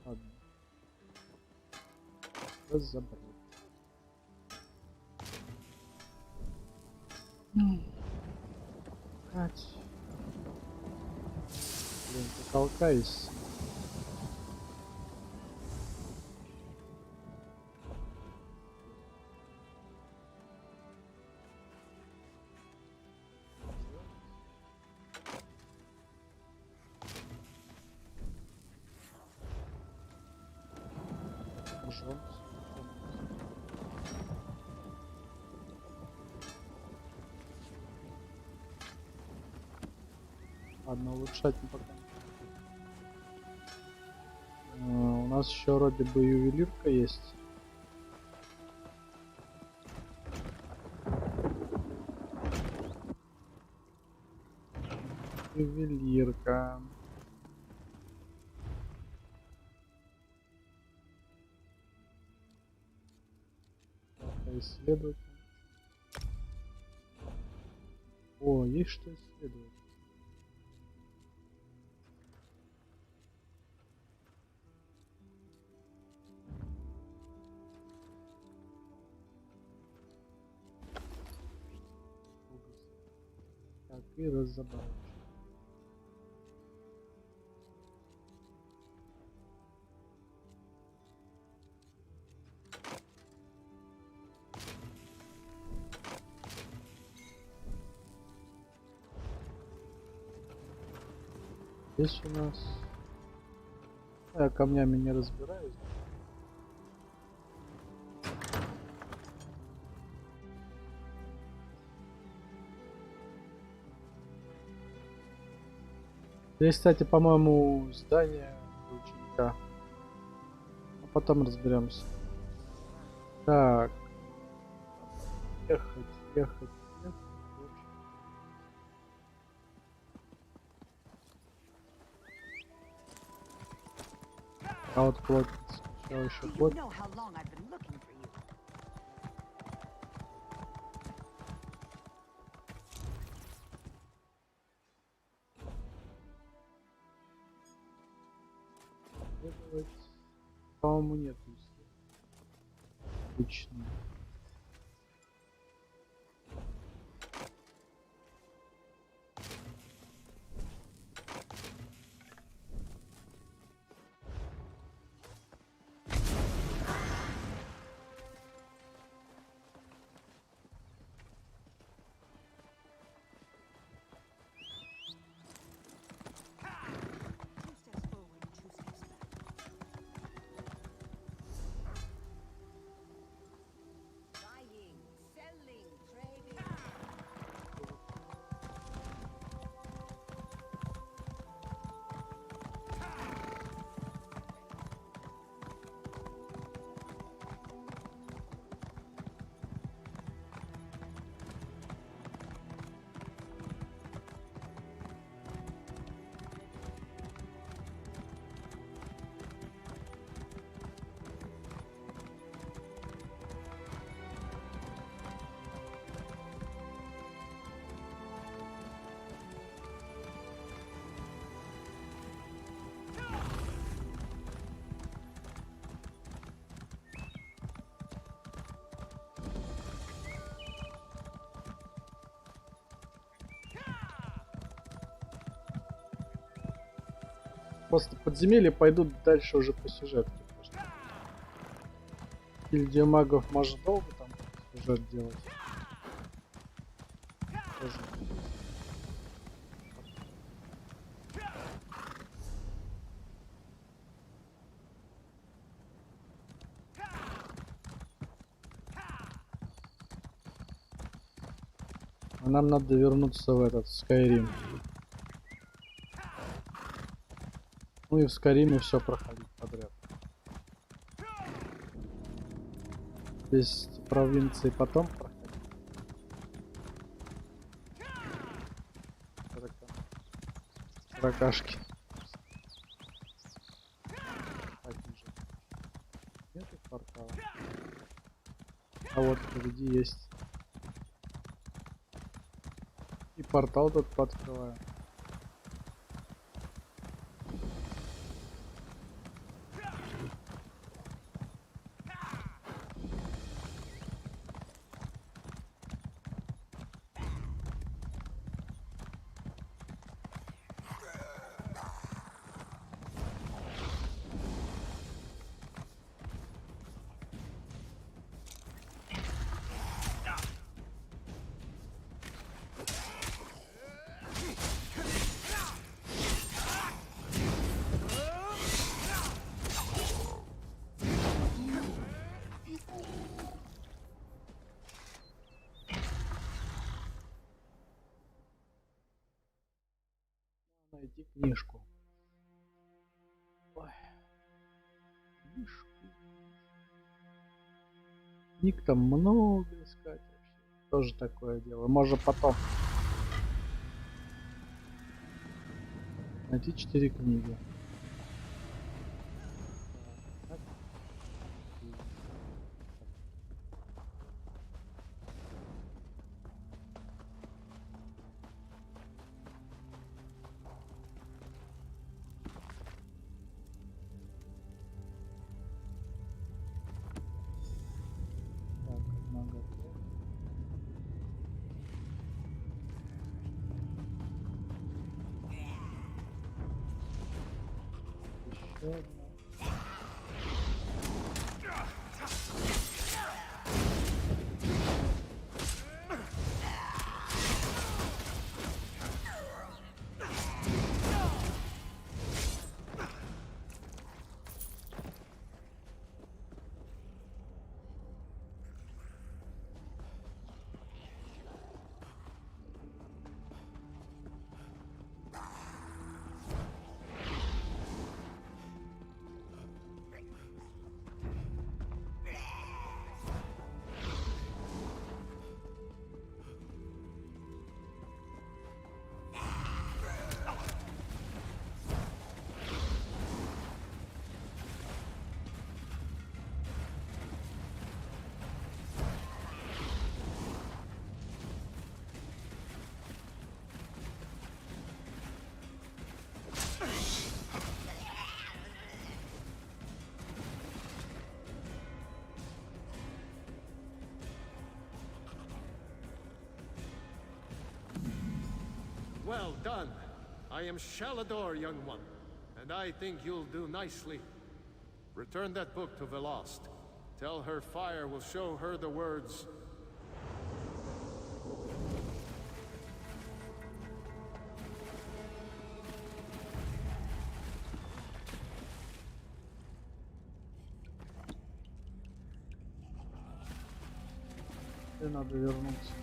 Ладно. Разобрать. Кать. Блин, потолкаюсь. Жжём. Ладно, улучшать мы пока. У нас еще вроде бы ювелирка есть. Ювелирка. Исследовать. О, есть что исследовать. Так, и разобрать. Здесь у нас... Я камнями не разбираюсь. Здесь, кстати, по-моему, здание ученика. А потом разберемся. Так. Ехать, ехать, ехать. А вот плотница. Все еще Do you плотница. know how long I've been looking for you? По-моему, нет. Обычно. Buying, selling, trading. Просто подземелья пойдут дальше уже по сюжету. Гильдия магов может долго там сюжет делать. Тоже. А нам надо вернуться в этот Скайрим. Ну и в Скайриме все проходить подряд. Здесь провинции потом проходить. Ракашки. Нету портала. А вот впереди есть. И портал тут подкрываю. Найти книжку. Ой. книжку. Книг там много искать вообще. Тоже такое дело. Можно потом найти 4 книги. Так. Так, одна готова. Еще одна. Well done. I am Shalador, young one, and I think you'll do nicely. Return that book to Velost. Tell her fire will show her the words. И надо вернуться.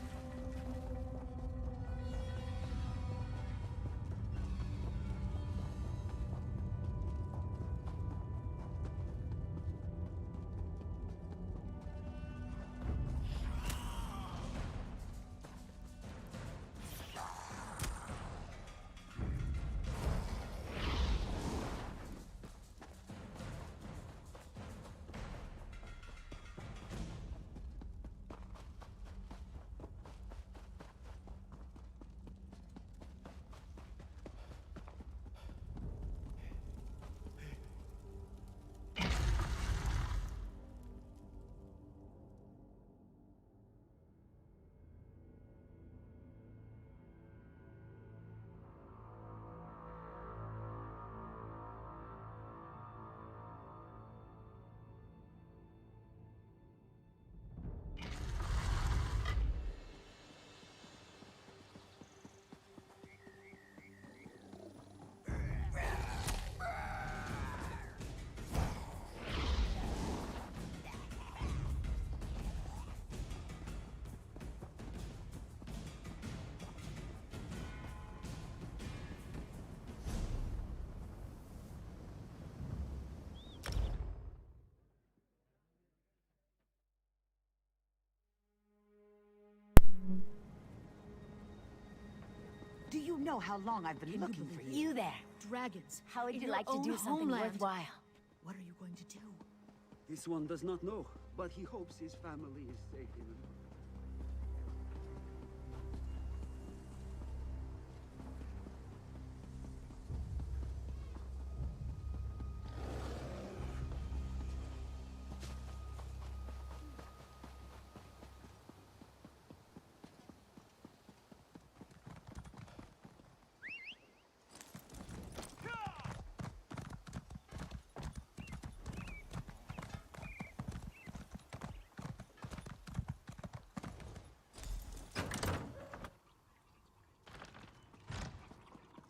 Do you know how long I've been looking for you? You there, dragons. How would in you your like to own do something homeland. worthwhile? What are you going to do? This one does not know, but he hopes his family is safe in the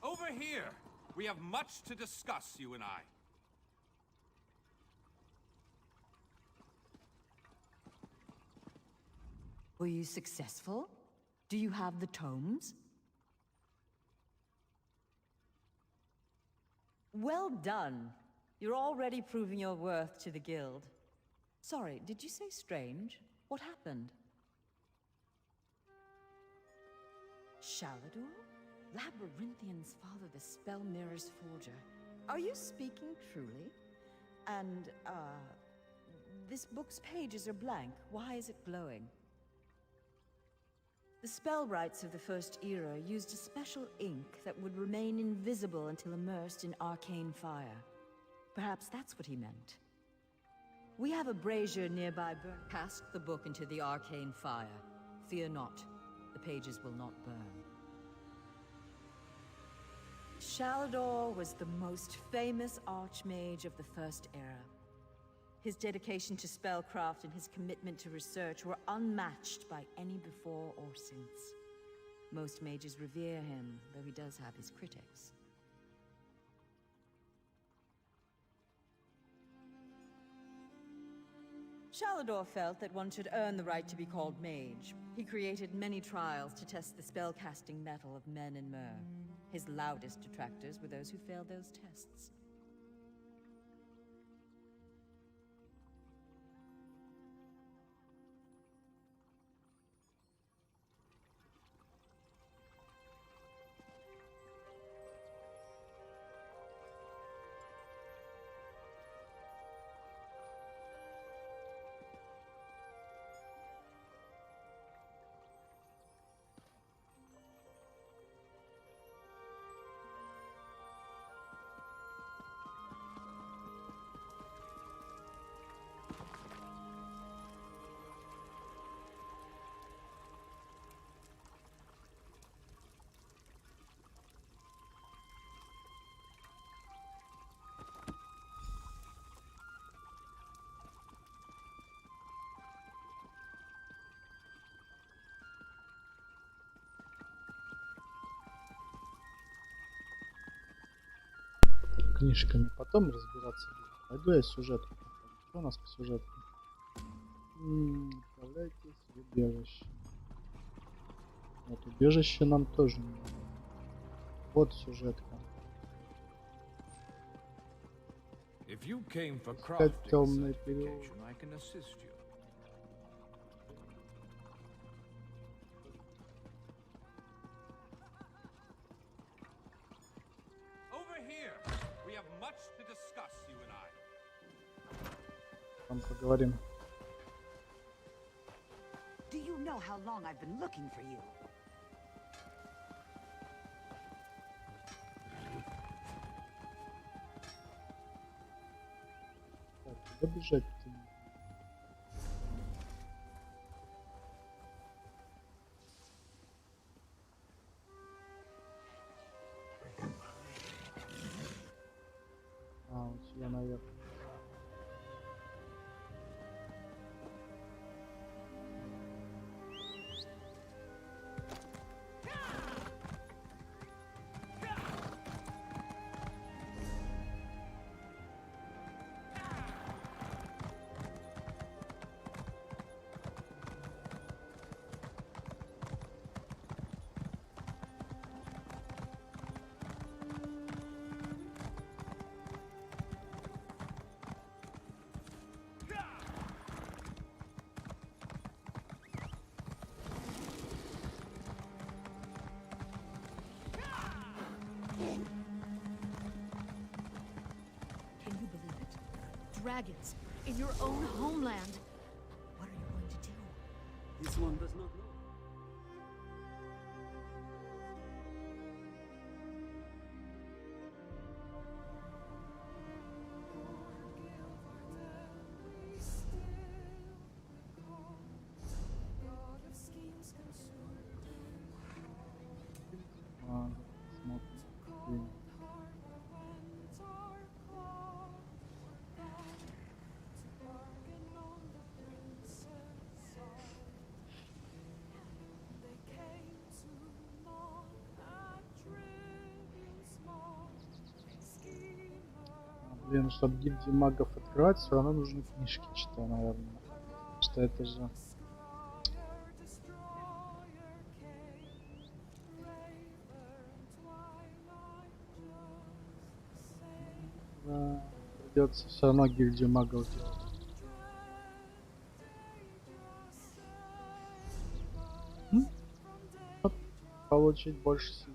Over here! We have much to discuss, you and I. Were you successful? Do you have the tomes? Well done. You're already proving your worth to the guild. Sorry, did you say strange? What happened? Shalador? Labyrinthian's father, the Spell Mirror's forger. Are you speaking truly? And, this book's pages are blank. Why is it glowing? The spellwrights of the First Era used a special ink that would remain invisible until immersed in arcane fire. Perhaps that's what he meant. We have a brazier nearby. Cast the book into the arcane fire. Fear not. The pages will not burn. Shalador was the most famous archmage of the First Era. His dedication to spellcraft and his commitment to research were unmatched by any before or since. Most mages revere him, though he does have his critics. Shalador felt that one should earn the right to be called mage. He created many trials to test the spellcasting mettle of men in Myr. His loudest detractors were those who failed those tests. Книжками потом разбираться буду. Пойду я сюжетку. Что у нас по сюжетке? Отправляйтесь в убежище. Вот убежище нам тоже не надо. Вот сюжетка. Искать темный период. Там поговорим. Do you know how long I've been looking for you? Так, куда бежать-то? А, вот сюда наверх. Can you believe it? Dragons in your own homeland. What are you going to do? This one does not know. Смотрим. Блин, чтобы гильдии магов открывать, все равно нужны книжки читать, наверное. Потому что это же... Да, Придется все равно гильдию магов делать. Вот, получить больше силы.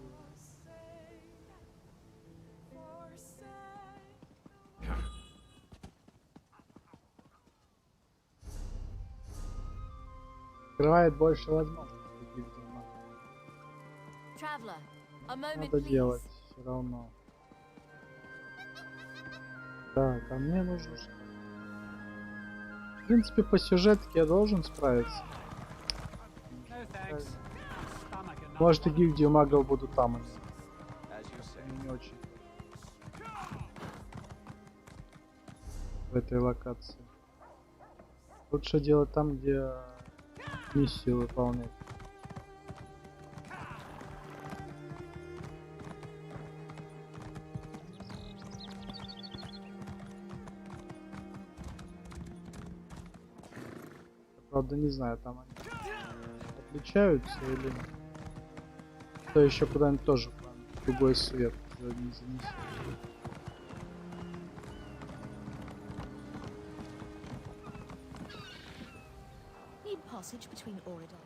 Открывает больше возможностей гильдия магов. Traveler, a moment, Надо please. делать все равно. Так, а мне нужно что? В принципе, по сюжетке я должен справиться. Может, и гильдию магов буду там. Не очень. В этой локации. Лучше делать там, где миссию выполнять. Правда, не знаю, там они отличаются или нет. То еще куда-нибудь тоже в другой свет не занесет. Need passage between Oridon.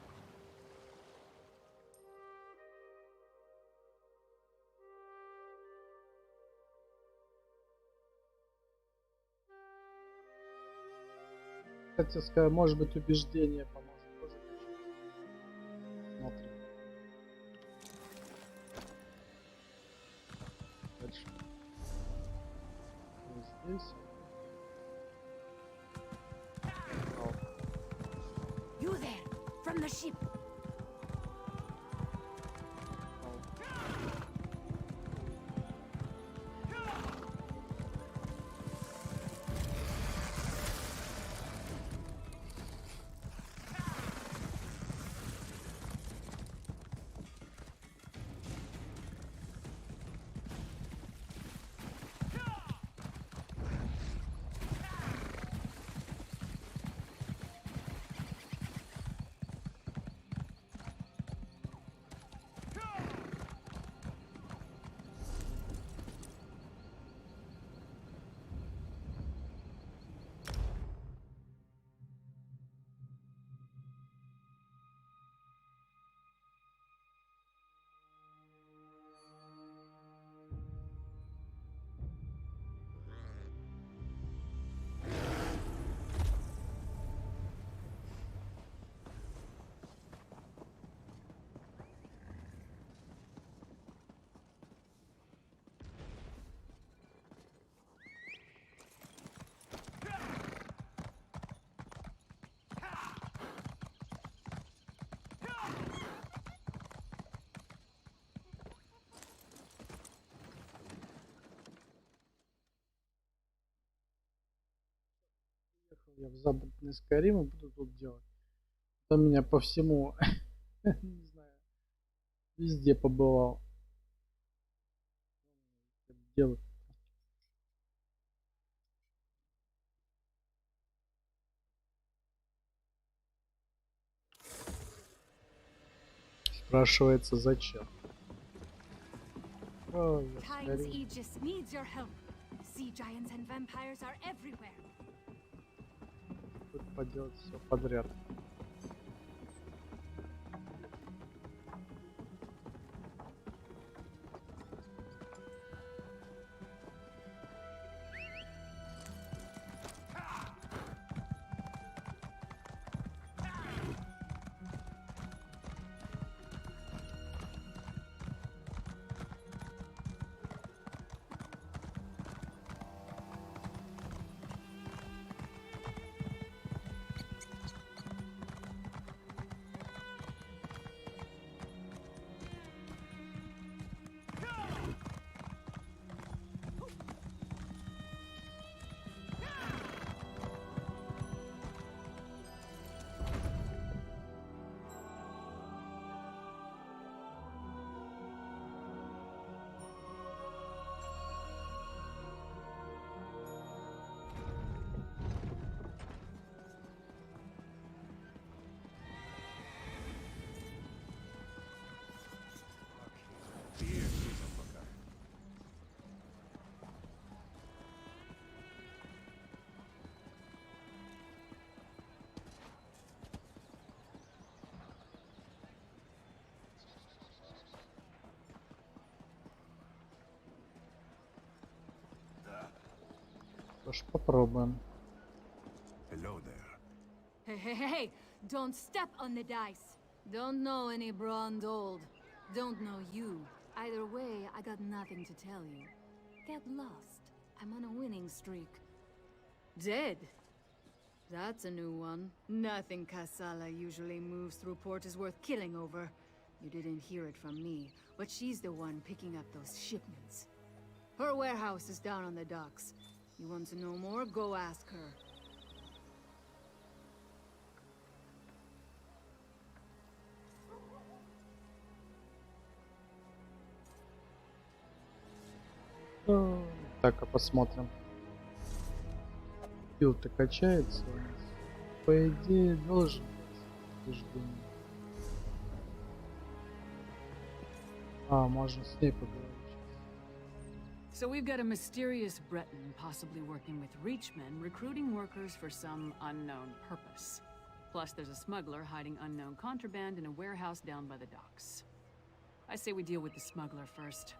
Хотел сказать, может быть, убеждение поможет. Тоже смотрим. Дальше. Вот здесь. You there, from the ship. Я в западный Скайрим и буду тут делать. Он меня по всему, не знаю, везде побывал. Делать. Спрашивается, зачем? О, я Time's Скайрим. Aegis needs your help. Sea giants and vampires are everywhere. Тут поделать все подряд. Что ж, попробуем. Hello there. Hey, hey, hey, hey! Don't step on the dice! Don't know any Brond old. Don't know you. Either way, I got nothing to tell you. Get lost. I'm on a winning streak. Dead? That's a new one. Nothing Kasala usually moves through port is worth killing over. You didn't hear it from me, but she's the one picking up those shipments. Her warehouse is down on the docks. You want to know more? Go ask her. Так, а посмотрим. Пил-то качается у нас. По идее, должен быть убеждение. А, можно с ней поговорить. So we've got a mysterious Breton possibly working with Reachmen, recruiting workers for some unknown purpose. Plus there's a smuggler hiding unknown contraband in a warehouse down by the docks. I say we deal with the smuggler first.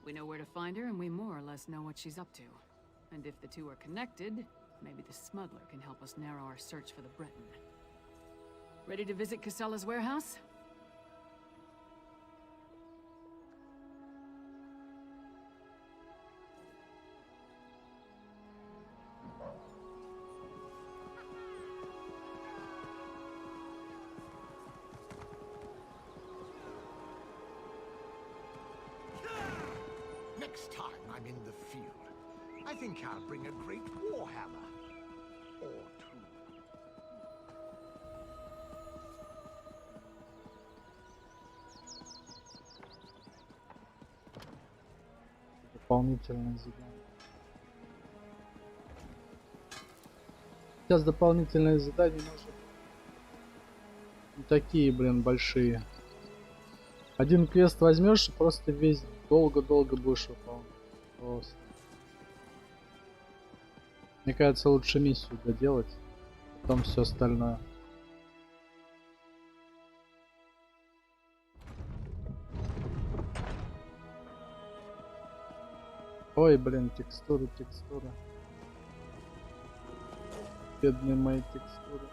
We know where to find her, and we more or less know what she's up to. And if the two are connected, maybe the smuggler can help us narrow our search for the Breton. Ready to visit Casella's warehouse? Next time I'm in the field, I think I'll bring a great warhammer. Or two. Дополнительное задание. Сейчас дополнительные задания может не такие, блин, большие. Один квест возьмешь и просто весь долго-долго будешь выполнять. Просто. Мне кажется, лучше миссию доделать, потом все остальное. Ой, блин, текстуры. Бедные мои текстуры.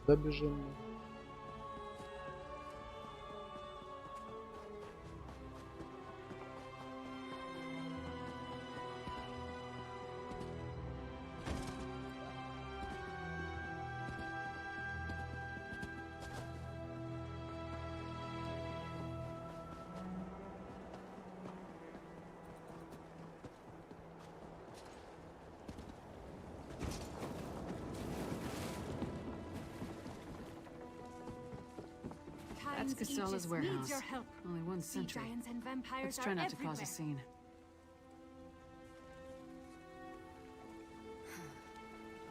Добежим. That's Casella's warehouse. Only one sentry. Let's try not to cause a scene.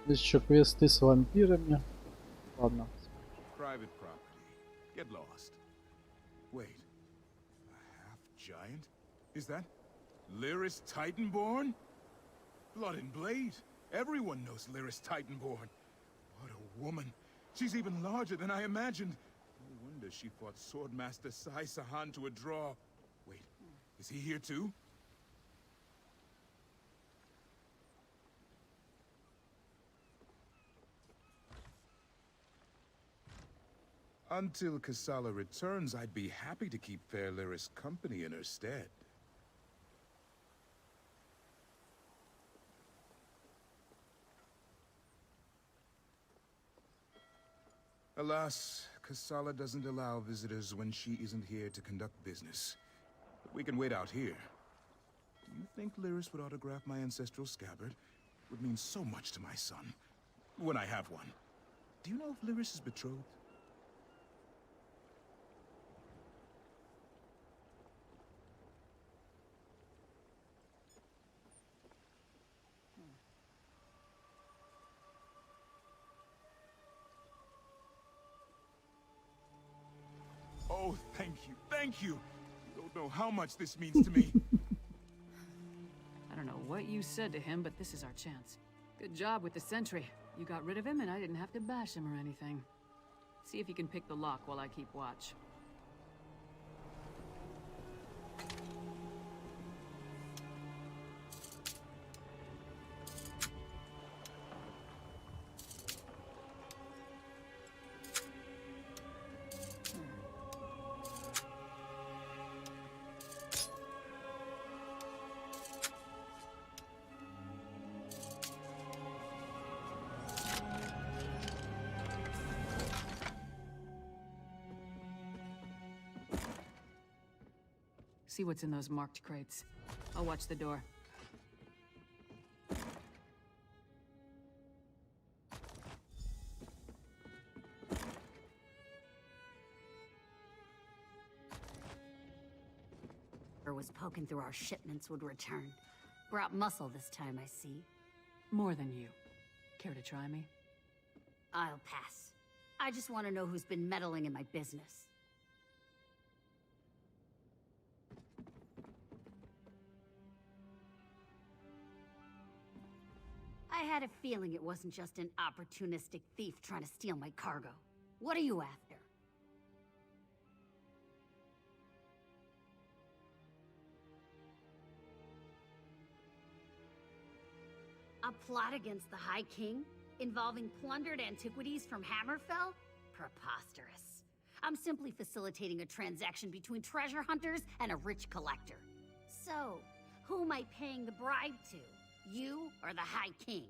Здесь еще квесты с вампирами. Ладно. Private property. Get lost. Wait. A half-giant? Is that Lyris Titanborn? Blood and Blade. Everyone knows Lyris Titanborn. What a woman. She's even larger than I imagined. No wonder she fought Swordmaster Sai Sahan to a draw. Wait, is he here too? Until Kasala returns, I'd be happy to keep fair Lyris company in her stead. Alas, Kasala doesn't allow visitors when she isn't here to conduct business. But we can wait out here. Do you think Lyris would autograph my ancestral scabbard? It would mean so much to my son. When I have one. Do you know if Lyris is betrothed? Oh, thank you. You don't know how much this means to me. I don't know what you said to him, but this is our chance. Good job with the sentry. You got rid of him and I didn't have to bash him or anything. See if you can pick the lock while I keep watch. See what's in those marked crates. I'll watch the door. Was poking through our shipments would return. Brought muscle this time, I see. More than you. Care to try me? I'll pass. I just want to know who's been meddling in my business. I had a feeling it wasn't just an opportunistic thief trying to steal my cargo. What are you after? A plot against the High King? Involving plundered antiquities from Hammerfell? Preposterous. I'm simply facilitating a transaction between treasure hunters and a rich collector. So, who am I paying the bribe to? You or the High King?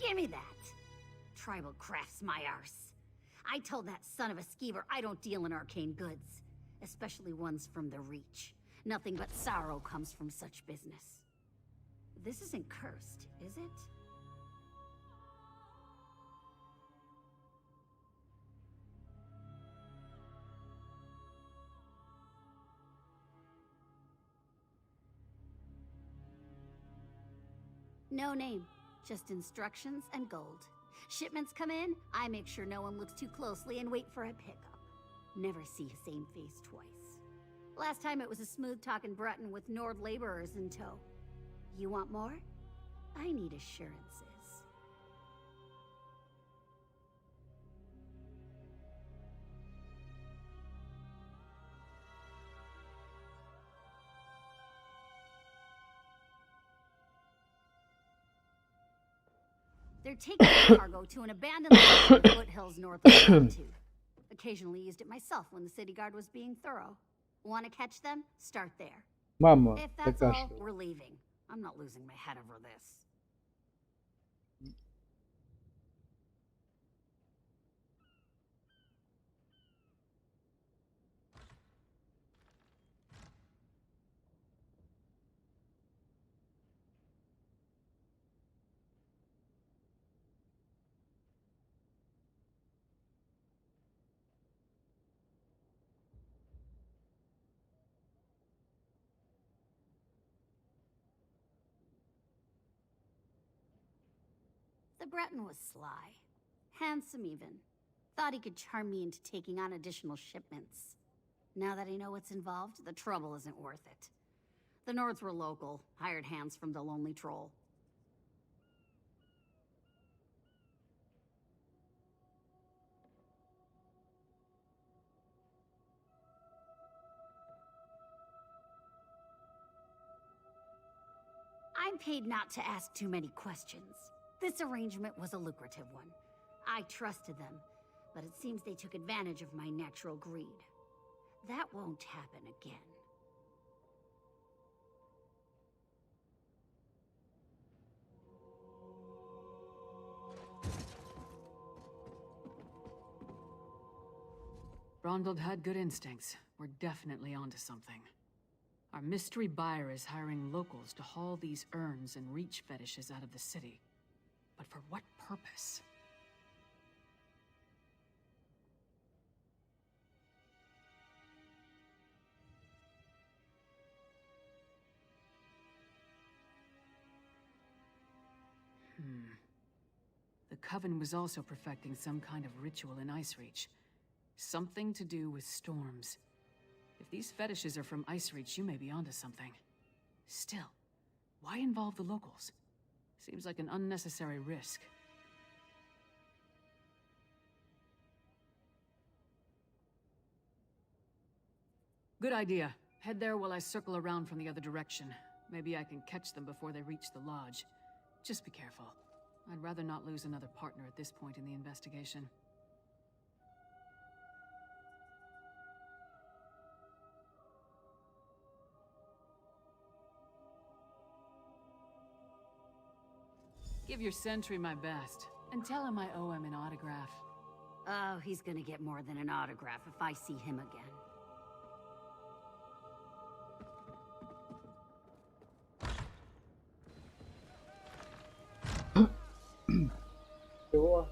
Give me that! Tribal crafts my arse. I told that son of a skeever I don't deal in arcane goods, especially ones from the Reach. Nothing but sorrow comes from such business. This isn't cursed, is it? No name, just instructions and gold. Shipments come in, I make sure no one looks too closely and wait for a pickup. Never see a same face twice. Last time it was a smooth-talking Breton with Nord laborers in tow. You want more? I need assurances. They're taking the cargo to an abandoned lake in the foothills north of Latitude. Occasionally used it myself when the city guard was being thorough. Want to catch them? Start there. Мама, If that's така all, що? we're leaving. I'm not losing my head over this. The Breton was sly. Handsome, even. Thought he could charm me into taking on additional shipments. Now that I know what's involved, the trouble isn't worth it. The Nords were local, hired hands from the Lonely Troll. I'm paid not to ask too many questions. This arrangement was a lucrative one. I trusted them, but it seems they took advantage of my natural greed. That won't happen again. Brondeld had good instincts. We're definitely onto something. Our mystery buyer is hiring locals to haul these urns and reach fetishes out of the city. But for what purpose? The Coven was also perfecting some kind of ritual in Ice Reach. Something to do with storms. If these fetishes are from Ice Reach, you may be onto something. Still, why involve the locals? Seems like an unnecessary risk. Good idea. Head there while I circle around from the other direction. Maybe I can catch them before they reach the lodge. Just be careful. I'd rather not lose another partner at this point in the investigation. Give your sentry my best, and tell him I owe him an autograph. Oh, he's gonna get more than an autograph if I see him again. Чего?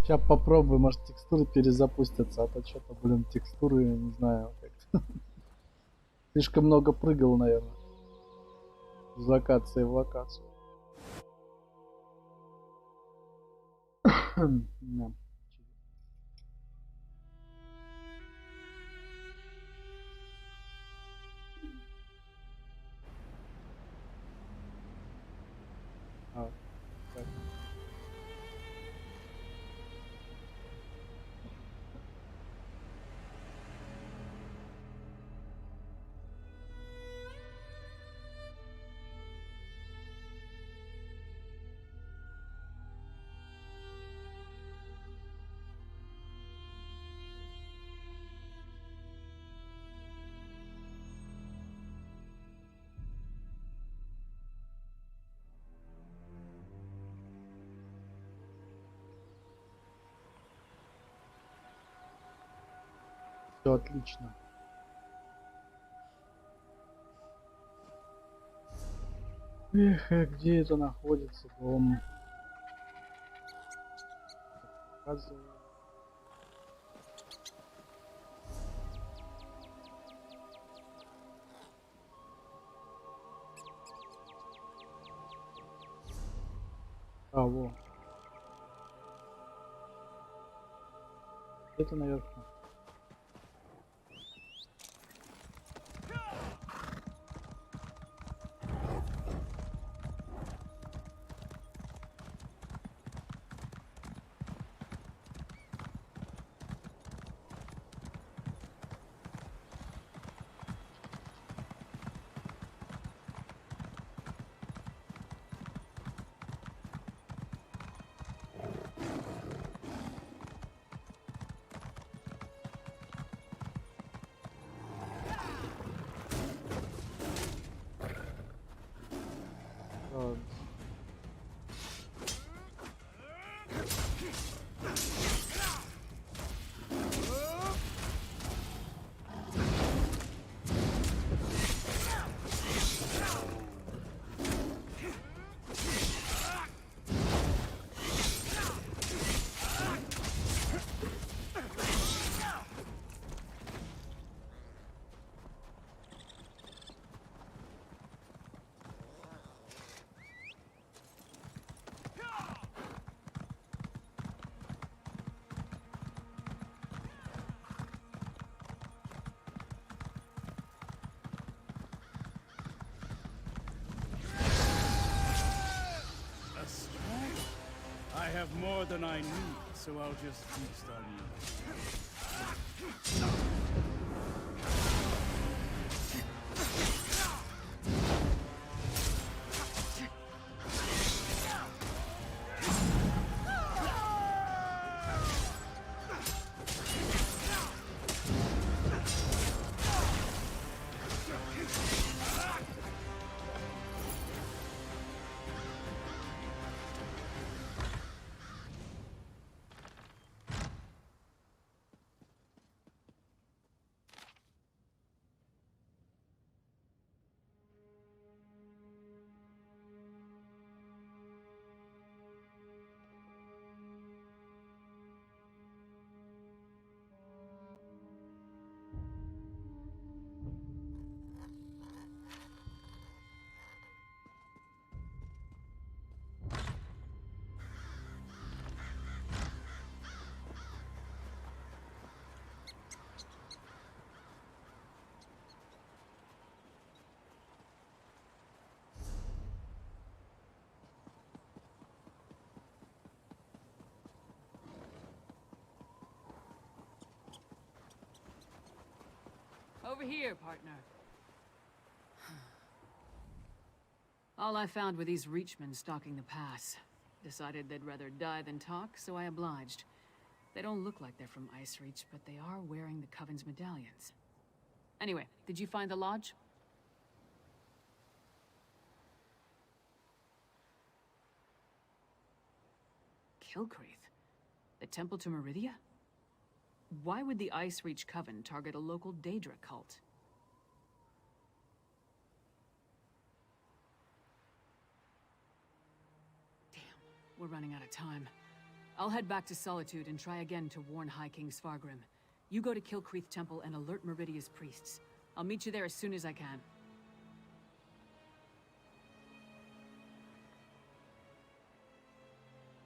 Сейчас попробую, может текстуры перезапустятся, а то что-то, блин, текстуры, не знаю, как слишком много прыгал, наверное, из локации в локацию. Да. А, так. Все отлично. Эх, где это находится дом? Показываю. А, во. Это наверху. I have more than I need, so I'll just feast on you. Over here, partner. All I found were these Reachmen stalking the pass. Decided they'd rather die than talk, so I obliged. They don't look like they're from Ice Reach, but they are wearing the Coven's medallions. Anyway, did you find the lodge? Kilcreath? The temple to Meridia? Why would the Ice Reach Coven target a local Daedra cult? Damn, we're running out of time. I'll head back to Solitude and try again to warn High King Svargrim. You go to Kilcreath Temple and alert Meridia's priests. I'll meet you there as soon as I can.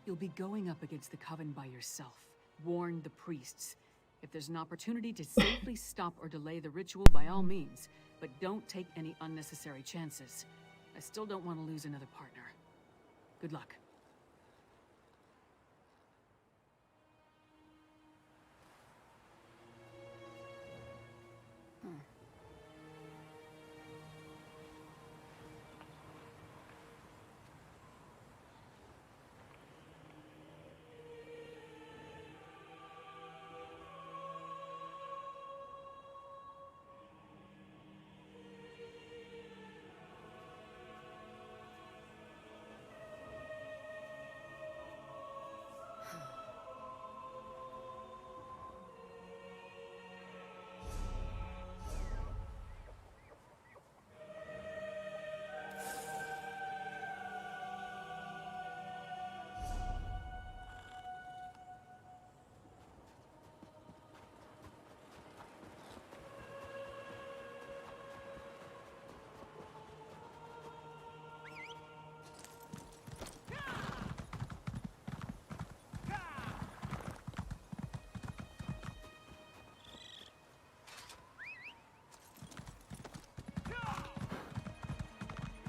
You'll be going up against the Coven by yourself. Warn the priests. If there's an opportunity to safely stop or delay the ritual, by all means. But don't take any unnecessary chances. I still don't want to lose another partner. Good luck.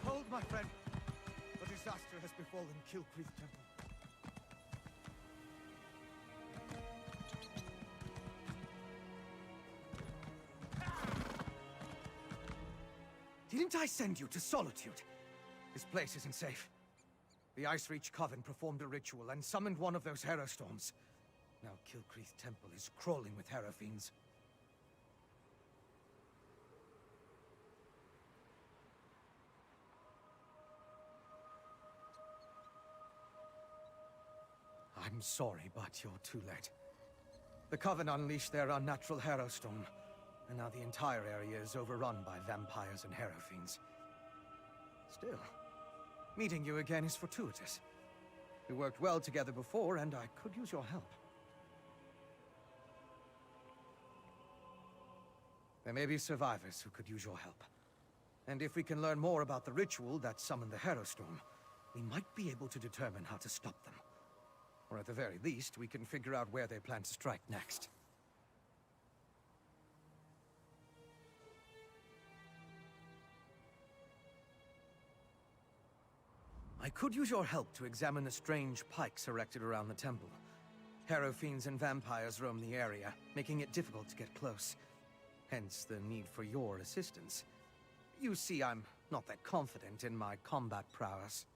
Hold, my friend. A disaster has befallen Kilcreath Temple. Didn't I send you to Solitude? This place isn't safe. The Ice Reach Coven performed a ritual and summoned one of those Hero Storms. Now Kilcreath Temple is crawling with Hero Fiends. I'm sorry, but you're too late. The Coven unleashed their unnatural Hero Storm, and now the entire area is overrun by vampires and Hero Fiends. Still, meeting you again is fortuitous. We worked well together before, and I could use your help. There may be survivors who could use your help. And if we can learn more about the ritual that summoned the Hero Storm, we might be able to determine how to stop them. Or at the very least, we can figure out where they plan to strike next. I could use your help to examine the strange pikes erected around the temple. Hero Fiends and vampires roam the area, making it difficult to get close. Hence the need for your assistance. You see, I'm not that confident in my combat prowess.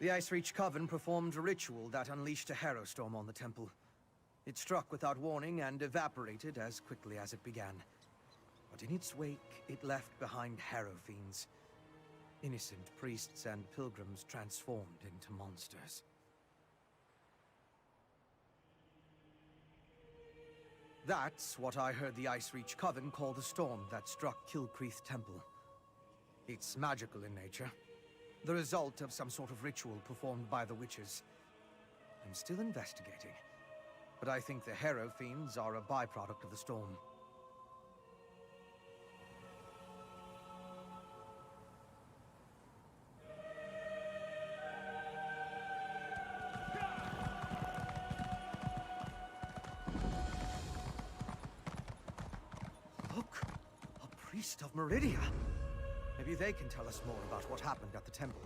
The Ice Reach Coven performed a ritual that unleashed a Hero Storm on the temple. It struck without warning and evaporated as quickly as it began. But in its wake, it left behind Hero Fiends. Innocent priests and pilgrims transformed into monsters. That's what I heard the Ice Reach Coven call the storm that struck Kilcreath Temple. It's magical in nature. The result of some sort of ritual performed by the witches. I'm still investigating, but I think the Hero Fiends are a byproduct of the storm. Look! A priest of Meridia! Maybe they can tell us more about what happened at the temple.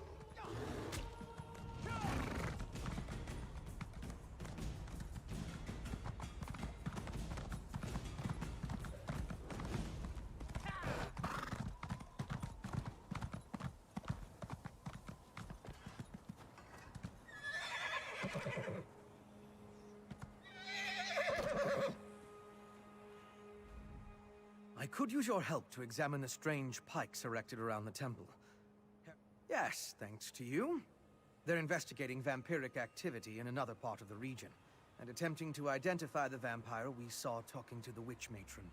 I could use your help to examine the strange pikes erected around the temple. Yes, thanks to you. They're investigating vampiric activity in another part of the region, and attempting to identify the vampire we saw talking to the witch matron.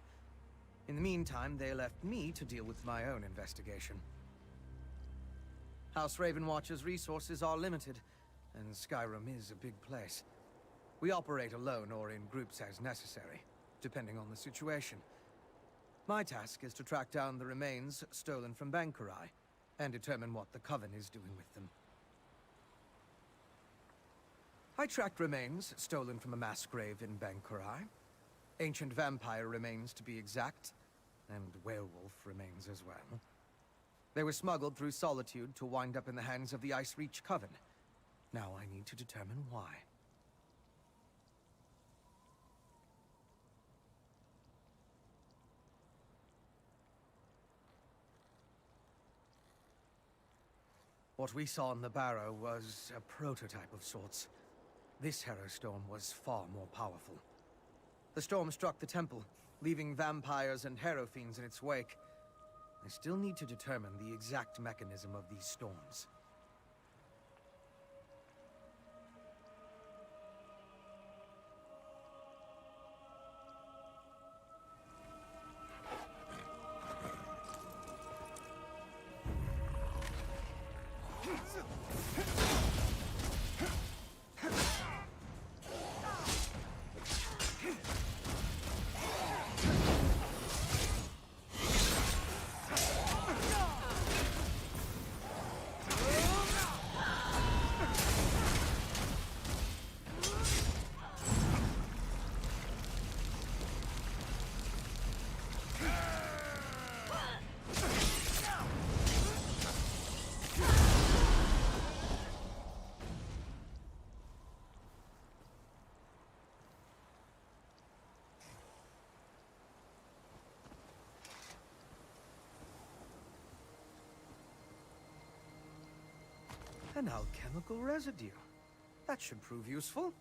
In the meantime, they left me to deal with my own investigation. House Ravenwatch's resources are limited, and Skyrim is a big place. We operate alone or in groups as necessary, depending on the situation. My task is to track down the remains stolen from Bankurai, and determine what the Coven is doing with them. I tracked remains stolen from a mass grave in Bankurai. Ancient vampire remains, to be exact, and werewolf remains as well. They were smuggled through Solitude to wind up in the hands of the Ice Reach Coven. Now I need to determine why. What we saw in the barrow was a prototype of sorts. This Harrowstorm was far more powerful. The storm struck the temple, leaving vampires and Harrowfiends in its wake. I still need to determine the exact mechanism of these storms. An alchemical residue. That should prove useful.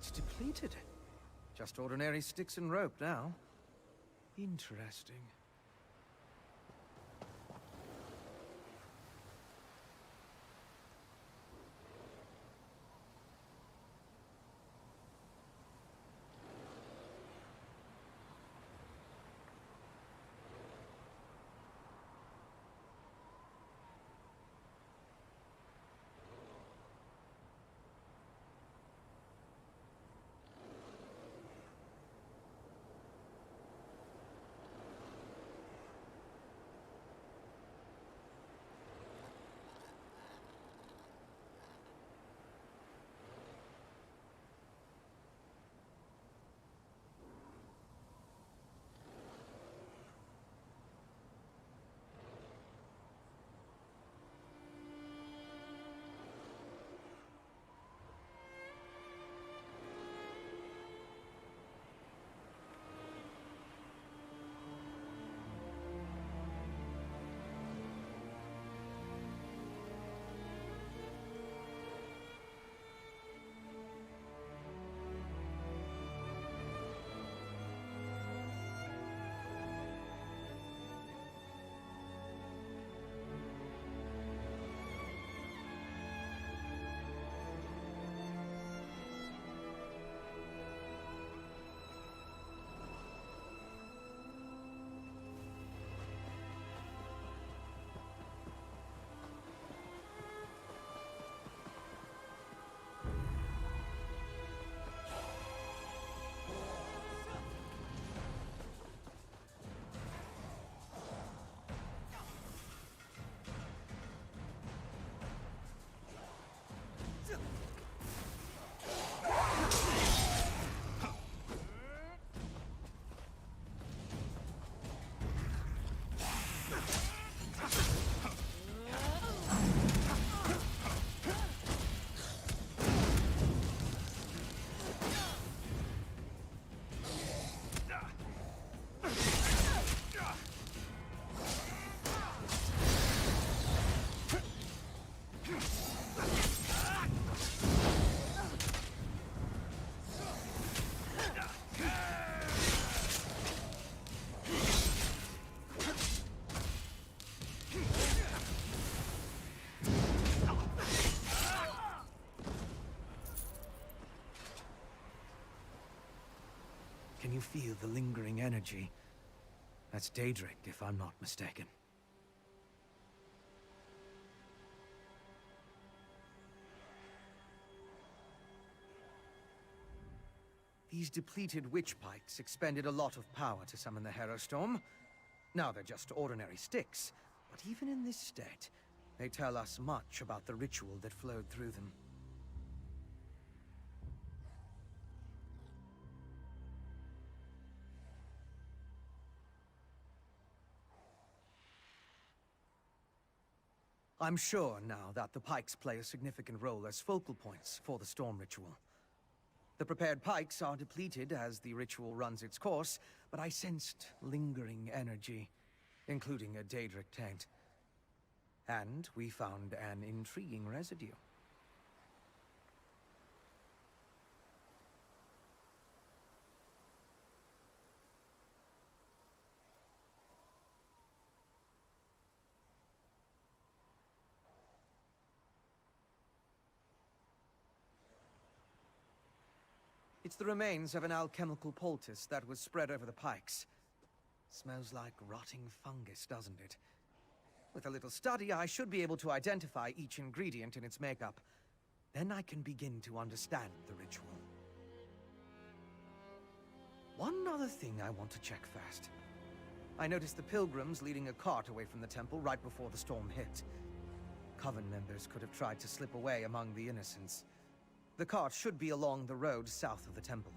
It's depleted. Just ordinary sticks and rope now. Interesting. Can you feel the lingering energy? That's Daedric, if I'm not mistaken. These depleted witch pikes expended a lot of power to summon the Harrowstorm. Now they're just ordinary sticks, but even in this state, they tell us much about the ritual that flowed through them. I'm sure now that the pikes play a significant role as focal points for the storm ritual. The prepared pikes are depleted as the ritual runs its course, but I sensed lingering energy, including a Daedric taint. And we found an intriguing residue. It's the remains of an alchemical poultice that was spread over the pikes. Smells like rotting fungus, doesn't it? With a little study, I should be able to identify each ingredient in its makeup. Then I can begin to understand the ritual. One other thing I want to check first. I noticed the pilgrims leading a cart away from the temple right before the storm hit. Coven members could have tried to slip away among the innocents. The cart should be along the road south of the temple.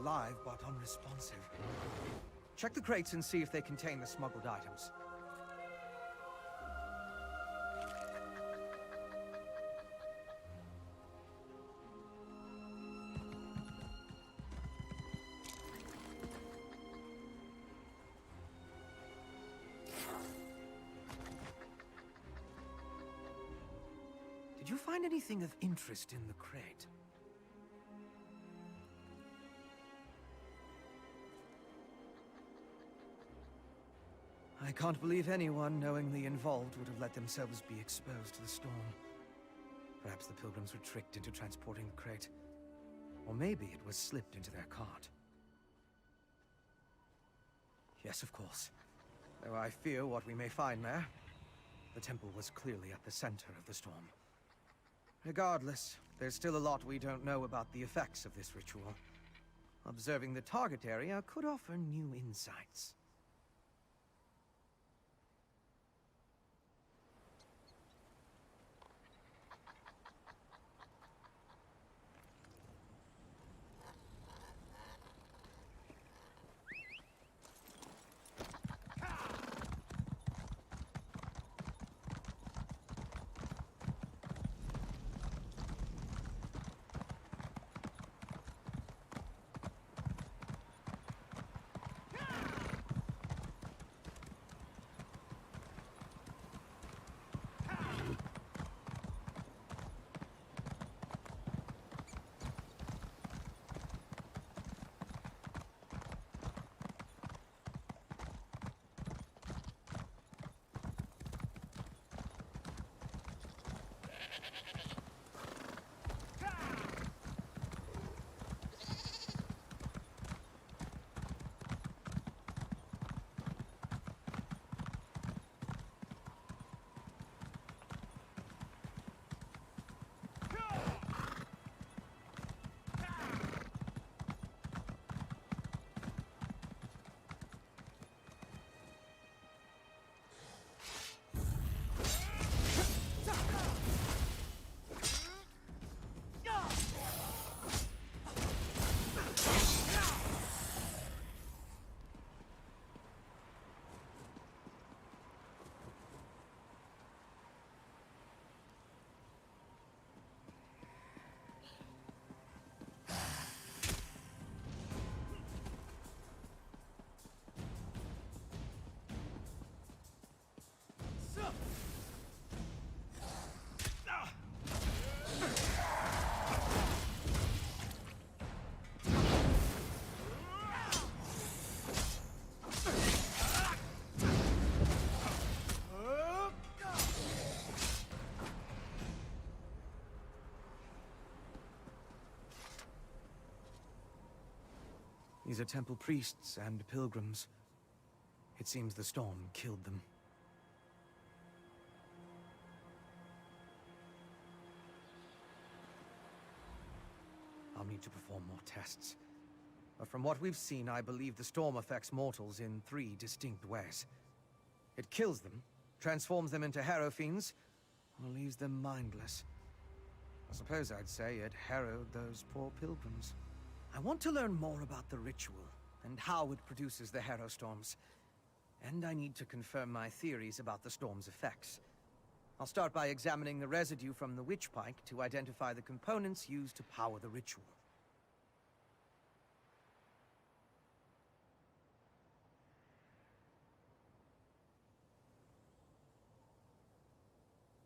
alive, but unresponsive. Check the crates and see if they contain the smuggled items. Did you find anything of interest in the crate? I can't believe anyone knowingly involved would have let themselves be exposed to the storm. Perhaps the pilgrims were tricked into transporting the crate. Or maybe it was slipped into their cart. Yes, of course. Though I fear what we may find there. The temple was clearly at the center of the storm. Regardless, there's still a lot we don't know about the effects of this ritual. Observing the target area could offer new insights. These are temple priests and pilgrims. It seems the storm killed them. I'll need to perform more tests. But from what we've seen, I believe the storm affects mortals in 3 distinct ways. It kills them, transforms them into harrow fiends, or leaves them mindless. I suppose I'd say it harrowed those poor pilgrims. I want to learn more about the ritual, and how it produces the harrow storms. And I need to confirm my theories about the storm's effects. I'll start by examining the residue from the witch pike to identify the components used to power the ritual.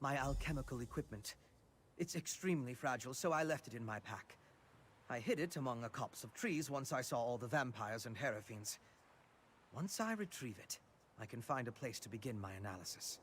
My alchemical equipment. It's extremely fragile, so I left it in my pack. I hid it among a copse of trees once I saw all the vampires and harrow fiends. Once I retrieve it, I can find a place to begin my analysis.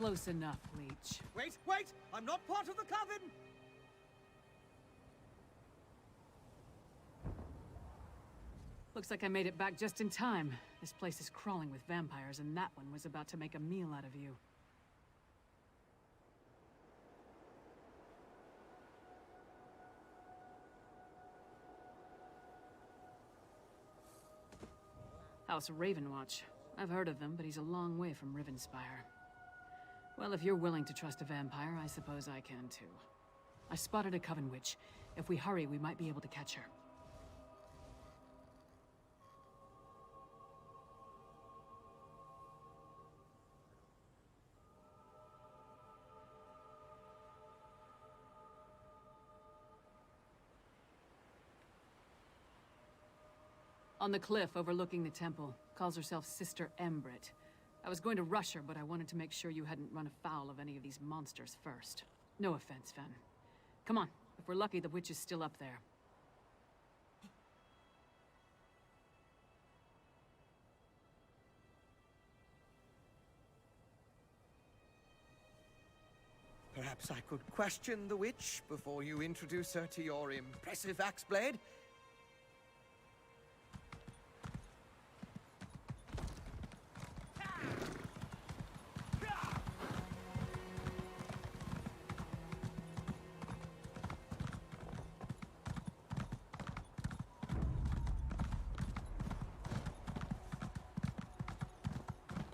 Close enough, Leech. Wait, wait! I'm not part of the coven! Looks like I made it back just in time. This place is crawling with vampires, and that one was about to make a meal out of you. House Ravenwatch. I've heard of him, but he's a long way from Rivenspire. Well, if you're willing to trust a vampire, I suppose I can too. I spotted a coven witch. If we hurry, we might be able to catch her. On the cliff overlooking the temple. Calls herself Sister Embrit. I was going to rush her, but I wanted to make sure you hadn't run afoul of any of these monsters first. No offense, Fen. Come on. If we're lucky, the witch is still up there. Perhaps I could question the witch before you introduce her to your impressive axe blade?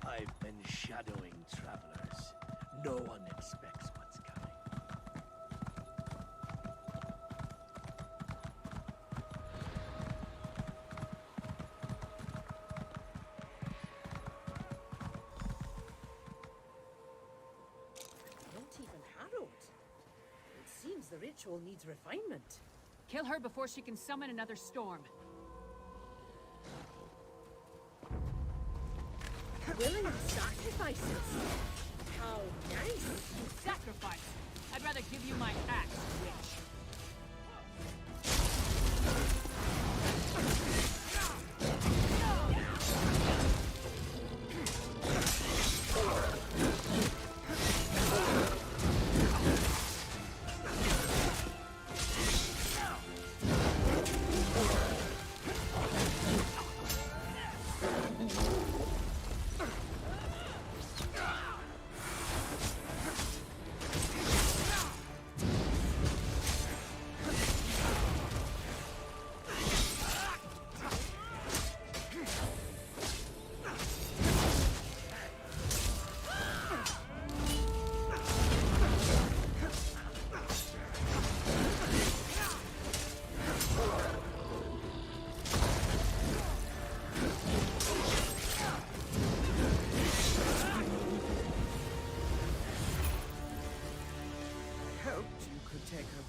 I've been shadowing travelers. No one expects what's coming. Not even harrowed. It seems the ritual needs refinement. Kill her before she can summon another storm. Willing sacrifices. How nice. Sacrifice? I'd rather give you my axe, witch.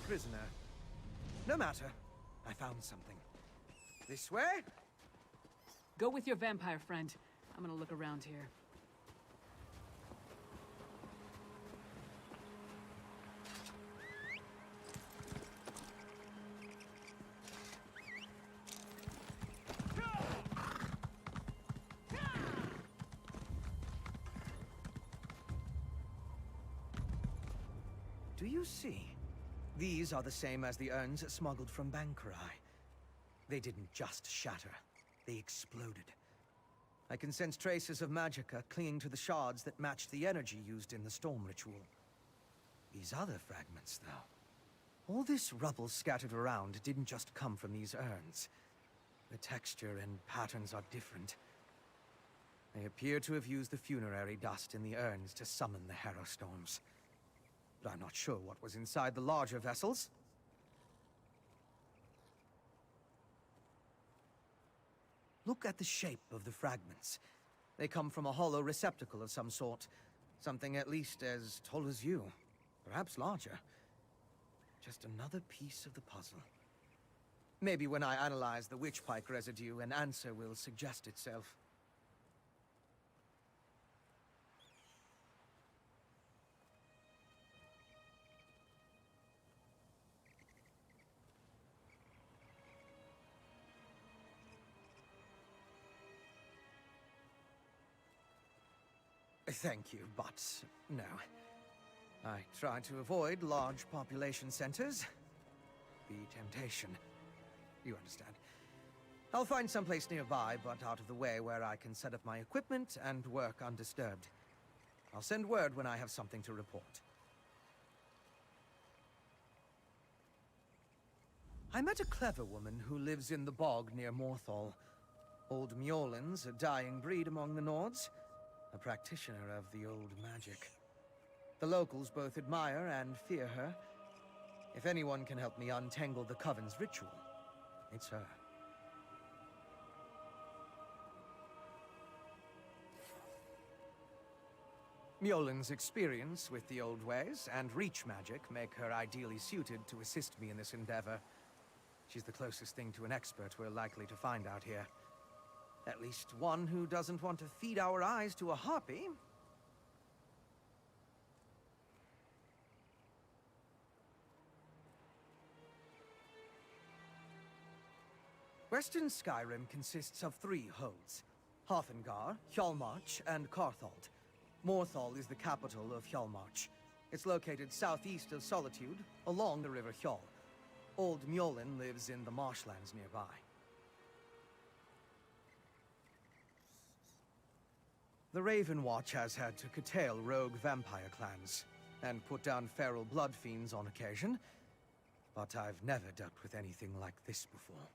Prisoner. No matter. I found something. This way? Go with your vampire friend. I'm gonna look around here. Do you see? These are the same as the urns smuggled from Bankarai. They didn't just shatter, they exploded. I can sense traces of magicka clinging to the shards that match the energy used in the storm ritual. These other fragments, though. All this rubble scattered around didn't just come from these urns. The texture and patterns are different. They appear to have used the funerary dust in the urns to summon the Harrow Storms. But I'm not sure what was inside the larger vessels. Look at the shape of the fragments. They come from a hollow receptacle of some sort. Something at least as tall as you. Perhaps larger. Just another piece of the puzzle. Maybe when I analyze the witchpike residue, an answer will suggest itself. Thank you, but no. I try to avoid large population centers. The temptation. You understand. I'll find someplace nearby, but out of the way where I can set up my equipment and work undisturbed. I'll send word when I have something to report. I met a clever woman who lives in the bog near Morthal. Old Mjolnir's a dying breed among the Nords, a practitioner of the old magic. The locals both admire and fear her. If anyone can help me untangle the Coven's ritual, it's her. Mjolnir's experience with the old ways and reach magic make her ideally suited to assist me in this endeavor. She's the closest thing to an expert we're likely to find out here. At least one who doesn't want to feed our eyes to a harpy. Western Skyrim consists of 3 holds: Haathengard, Hjalmarch, and Carthald. Morthal is the capital of Hjalmarch. It's located southeast of Solitude, along the River Hjal. Old Mjolnir lives in the marshlands nearby. The Raven Watch has had to curtail rogue vampire clans, and put down feral blood fiends on occasion, but I've never dealt with anything like this before.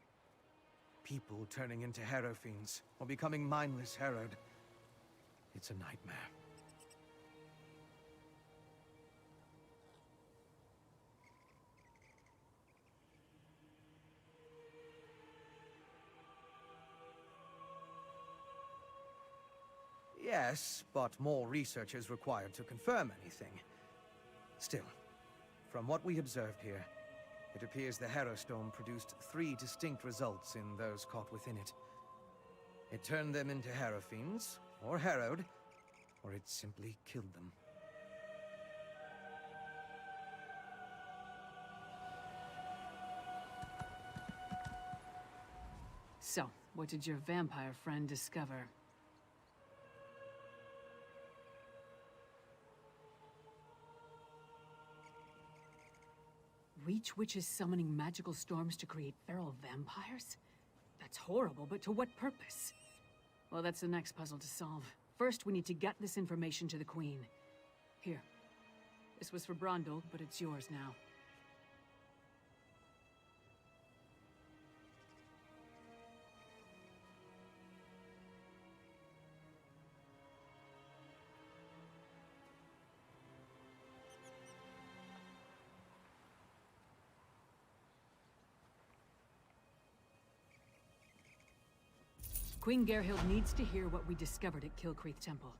People turning into hero fiends, or becoming mindless harrowed. It's a nightmare. Yes, but more research is required to confirm anything. Still, from what we observed here, it appears the Harrowstone produced 3 distinct results in those caught within it. It turned them into Harrow Fiends, or harrowed, or it simply killed them. So, what did your vampire friend discover? Reach witches summoning magical storms to create feral vampires? That's horrible, but to what purpose? Well, that's the next puzzle to solve. First, we need to get this information to the Queen. Here. This was for Brondel, but it's yours now. Queen Gerhild needs to hear what we discovered at Kilcreath Temple.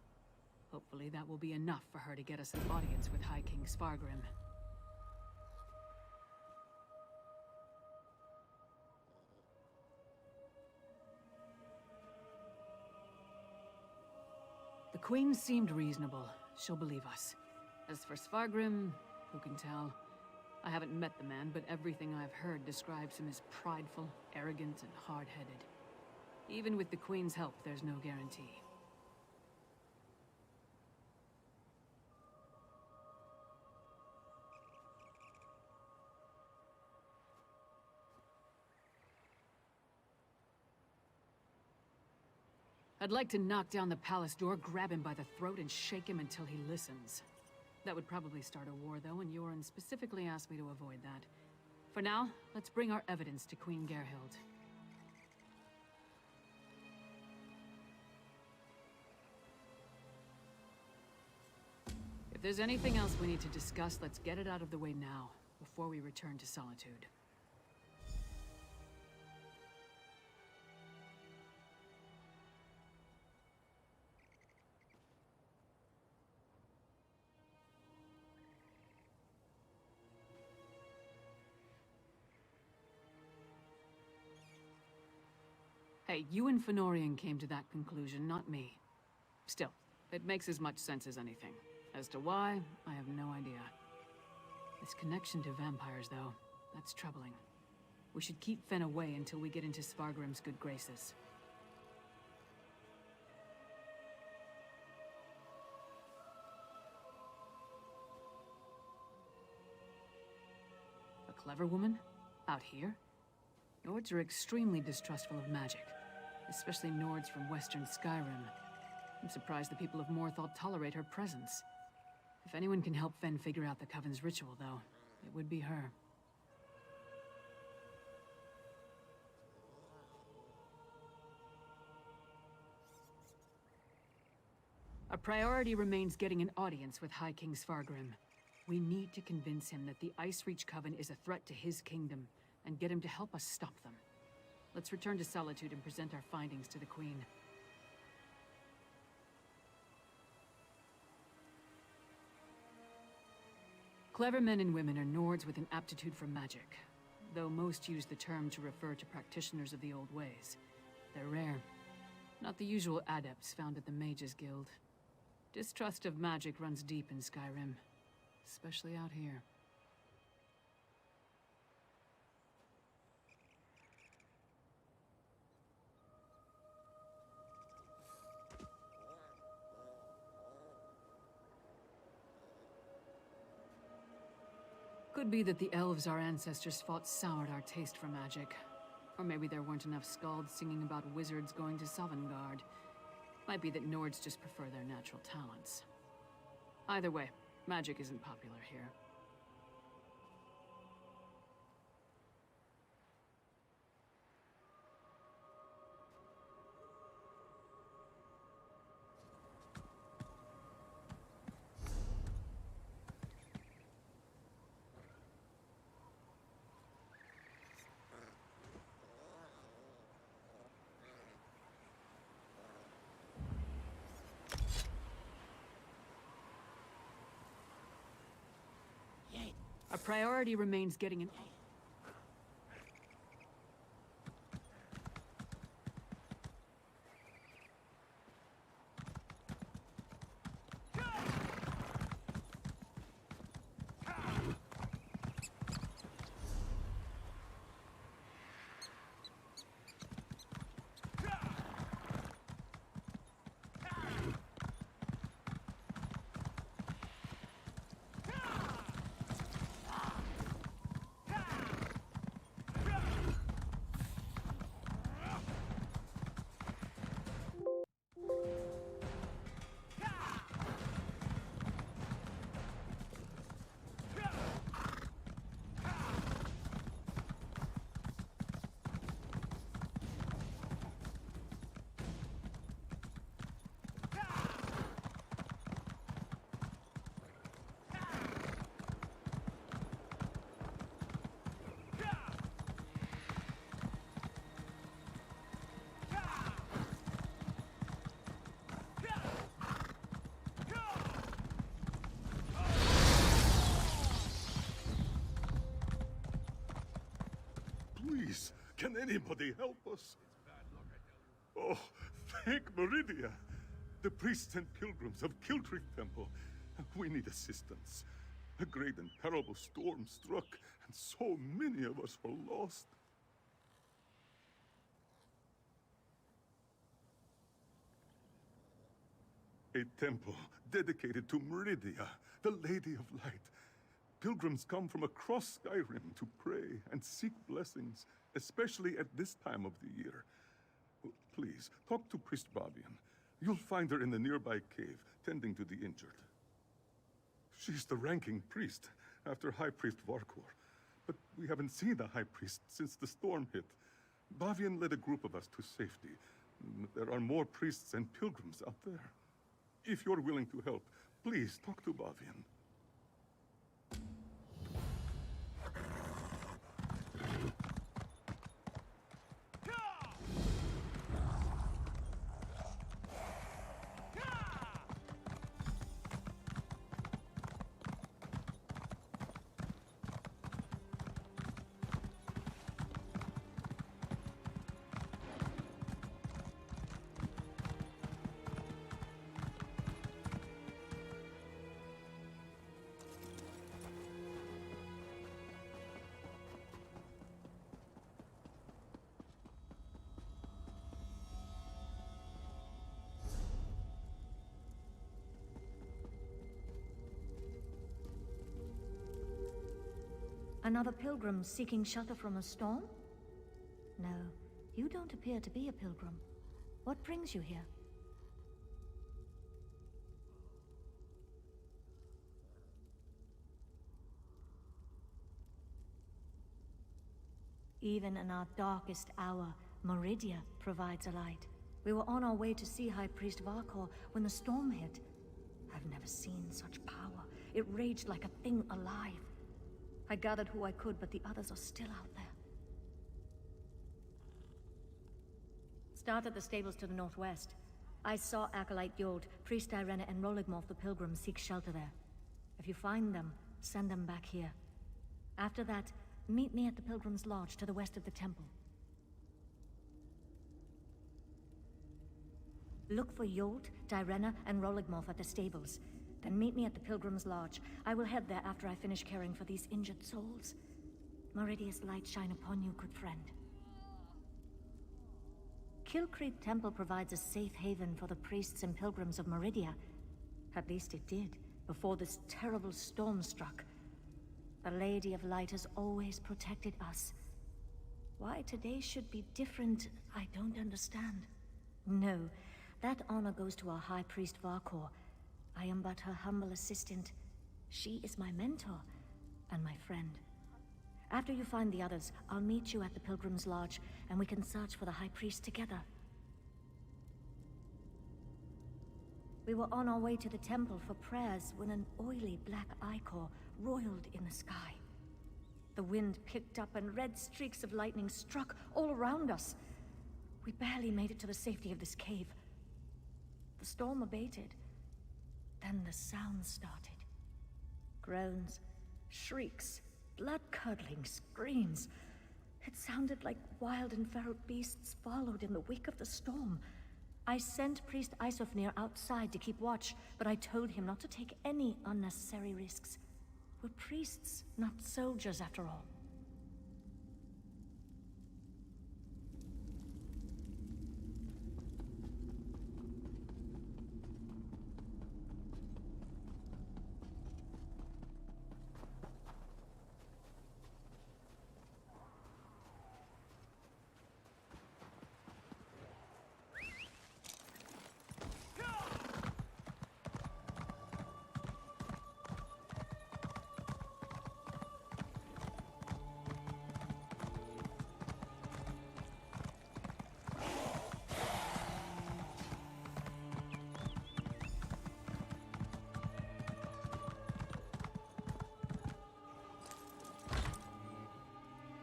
Hopefully that will be enough for her to get us an audience with High King Svargrim. The Queen seemed reasonable. She'll believe us. As for Svargrim, who can tell? I haven't met the man, but everything I've heard describes him as prideful, arrogant, and hard-headed. Even with the Queen's help, there's no guarantee. I'd like to knock down the palace door, grab him by the throat, and shake him until he listens. That would probably start a war, though, and Yoren specifically asked me to avoid that. For now, let's bring our evidence to Queen Gerhild. If there's anything else we need to discuss, let's get it out of the way now, before we return to Solitude. Hey, you and Fëanorian came to that conclusion, not me. Still, it makes as much sense as anything. As to why, I have no idea. This connection to vampires, though, that's troubling. We should keep Fen away until we get into Svargrim's good graces. clever woman? Out here? Nords are extremely distrustful of magic, especially Nords from Western Skyrim. I'm surprised the people of Morthal tolerate her presence. If anyone can help Fen figure out the Coven's ritual, though, it would be her. Our priority remains getting an audience with High King Svargrim. We need to convince him that the Ice Reach Coven is a threat to his kingdom, and get him to help us stop them. Let's return to Solitude and present our findings to the Queen. Clever men and women are Nords with an aptitude for magic, though most use the term to refer to practitioners of the old ways. They're rare. Not the usual adepts found at the Mages Guild. Distrust of magic runs deep in Skyrim, especially out here. Could be that the elves our ancestors fought soured our taste for magic. Or maybe there weren't enough skalds singing about wizards going to Sovngarde. Might be that Nords just prefer their natural talents. Either way, magic isn't popular here. Our priority remains getting an... Please, can anybody help us? Oh, thank Meridia. The priests and pilgrims of Kiltrick Temple. We need assistance. A great and terrible storm struck, and so many of us were lost. A temple dedicated to Meridia, the Lady of Light. Pilgrims come from across Skyrim to pray and seek blessings, especially at this time of the year. Please, talk to Priest Bavian. You'll find her in the nearby cave, tending to the injured. She's the ranking priest, after High Priest Varkor. But we haven't seen the High Priest since the storm hit. Bavian led a group of us to safety. There are more priests and pilgrims out there. If you're willing to help, please talk to Bavian. Another pilgrim seeking shelter from a storm? No, you don't appear to be a pilgrim. What brings you here? Even in our darkest hour, Meridia provides a light. We were on our way to see High Priest Varkor when the storm hit. I've never seen such power. It raged like a thing alive. I gathered who I could, but the others are still out there. Start at the stables to the northwest. I saw Acolyte Yold, Priest Irena, and Roligmorth the Pilgrim seek shelter there. If you find them, send them back here. After that, meet me at the Pilgrim's Lodge to the west of the temple. Look for Yold, Direna, and Roligmorth at the stables. Then meet me at the Pilgrim's Lodge. I will head there after I finish caring for these injured souls. Meridia's light shine upon you, good friend. Kilcreed Temple provides a safe haven for the priests and pilgrims of Meridia. At least it did, before this terrible storm struck. The Lady of Light has always protected us. Why today should be different, I don't understand. No, that honor goes to our High Priest Varkor. I am but her humble assistant. She is my mentor and my friend. After you find the others, I'll meet you at the Pilgrim's Lodge, and we can search for the High Priest together. We were on our way to the temple for prayers when an oily black ichor roiled in the sky. The wind picked up and red streaks of lightning struck all around us. We barely made it to the safety of this cave. The storm abated. Then the sounds started. Groans, shrieks, blood-curdling screams. It sounded like wild and feral beasts followed in the wake of the storm. I sent Priest Isofnir outside to keep watch, but I told him not to take any unnecessary risks. We're priests, not soldiers after all.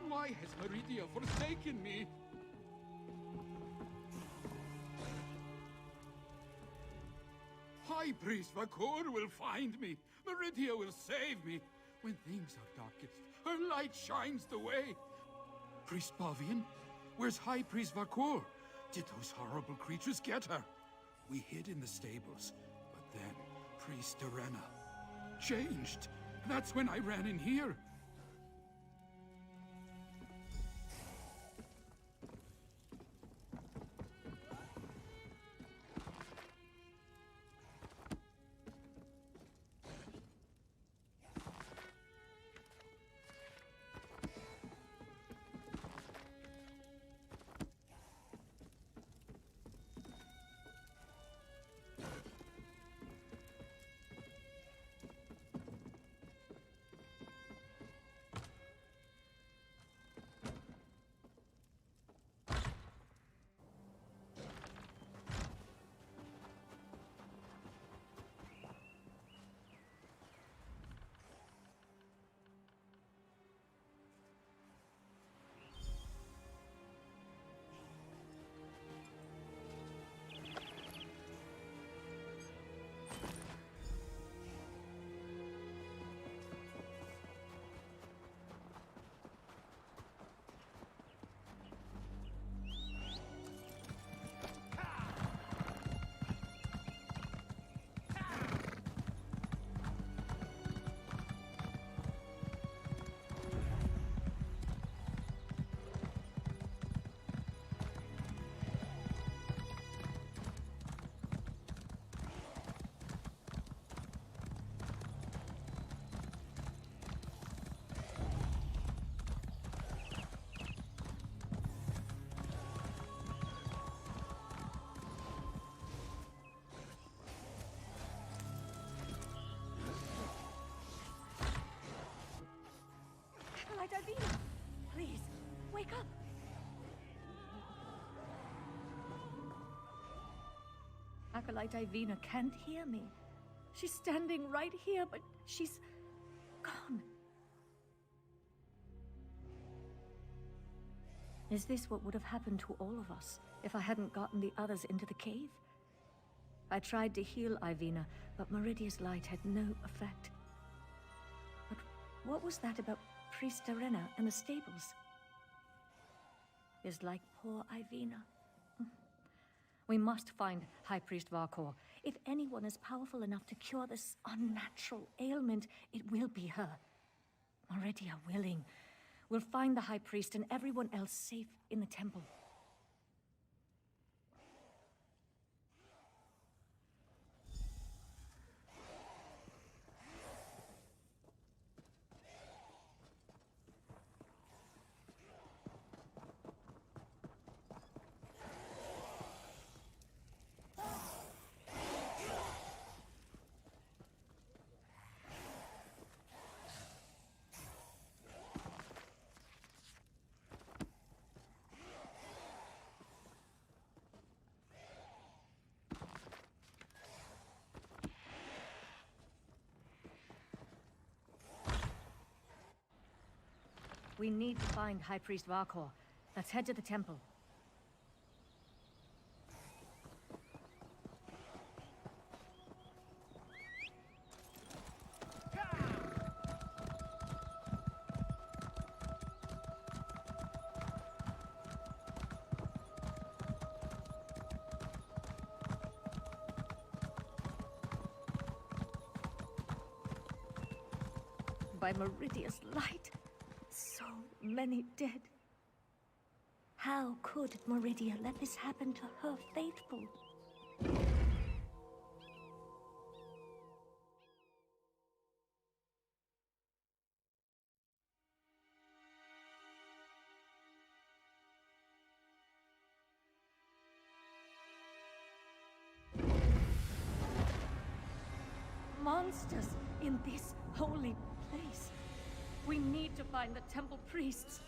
Why has Meridia forsaken me? High Priest Vakor will find me. Meridia will save me. When things are darkest, her light shines the way. Priest Bavian? Where's High Priest Vakor? Did those horrible creatures get her? We hid in the stables, but then Priest Irena changed. That's when I ran in here. Acolyte Ivina! Please, wake up! Acolyte Ivina can't hear me. She's standing right here, but she's gone. Is this what would have happened to all of us if I hadn't gotten the others into the cave? I tried to heal Ivina, but Meridia's light had no effect. But what was that about Priest Arena and the stables? Is like poor Ivina. We must find High Priest Varkor. If anyone is powerful enough to cure this unnatural ailment, it will be her. Meridia willing. We'll find the High Priest and everyone else safe in the temple. We need to find High Priest Varkor. Let's head to the temple. By Meridia's light. So many dead. How could Meridia let this happen to her faithful? Monsters in this holy place. We need to find the temple priests.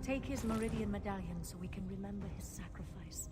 Take his Meridian medallion so we can remember his sacrifice.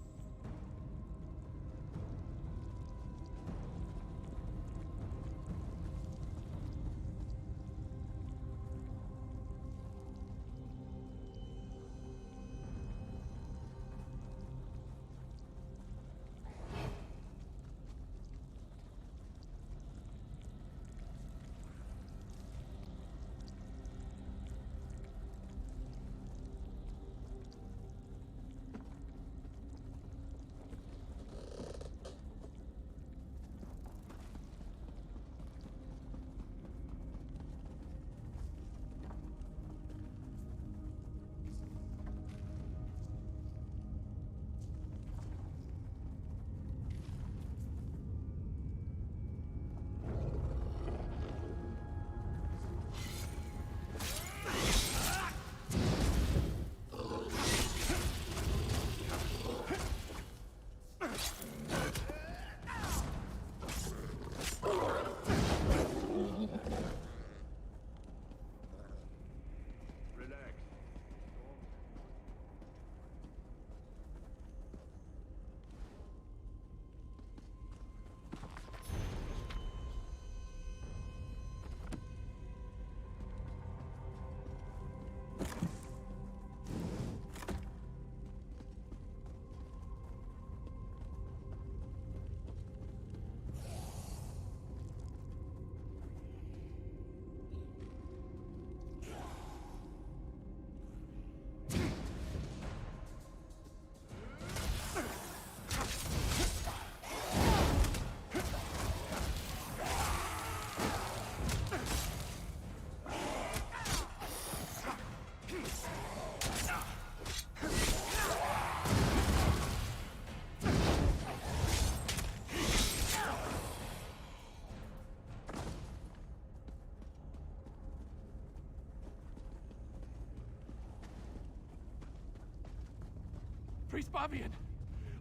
Priest Bavian!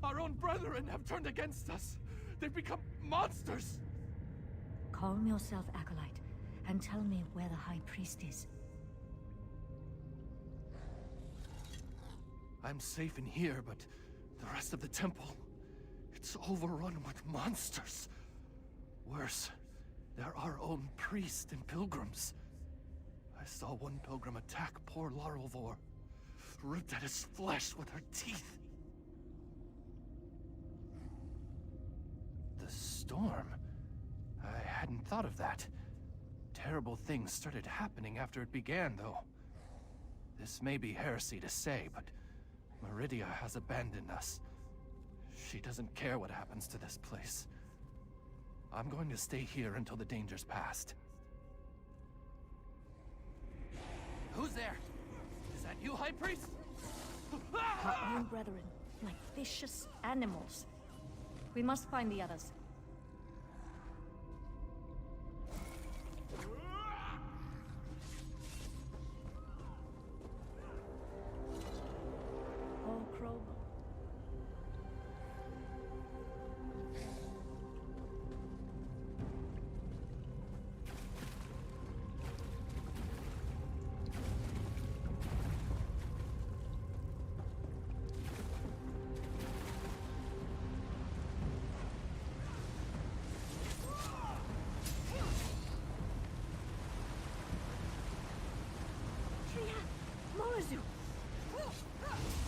Our own brethren have turned against us! They've become monsters! Calm yourself, Acolyte, and tell me where the High Priest is. I'm safe in here, but the rest of the temple, it's overrun with monsters. Worse, they're our own priests and pilgrims. I saw one pilgrim attack poor Larelvor, ripped at his flesh with her teeth. The storm? I hadn't thought of that. Terrible things started happening after it began, though. This may be heresy to say, but Meridia has abandoned us. She doesn't care what happens to this place. I'm going to stay here until the danger's past. Who's there? Is that you, High Priest? Our own brethren, like vicious animals. We must find the others.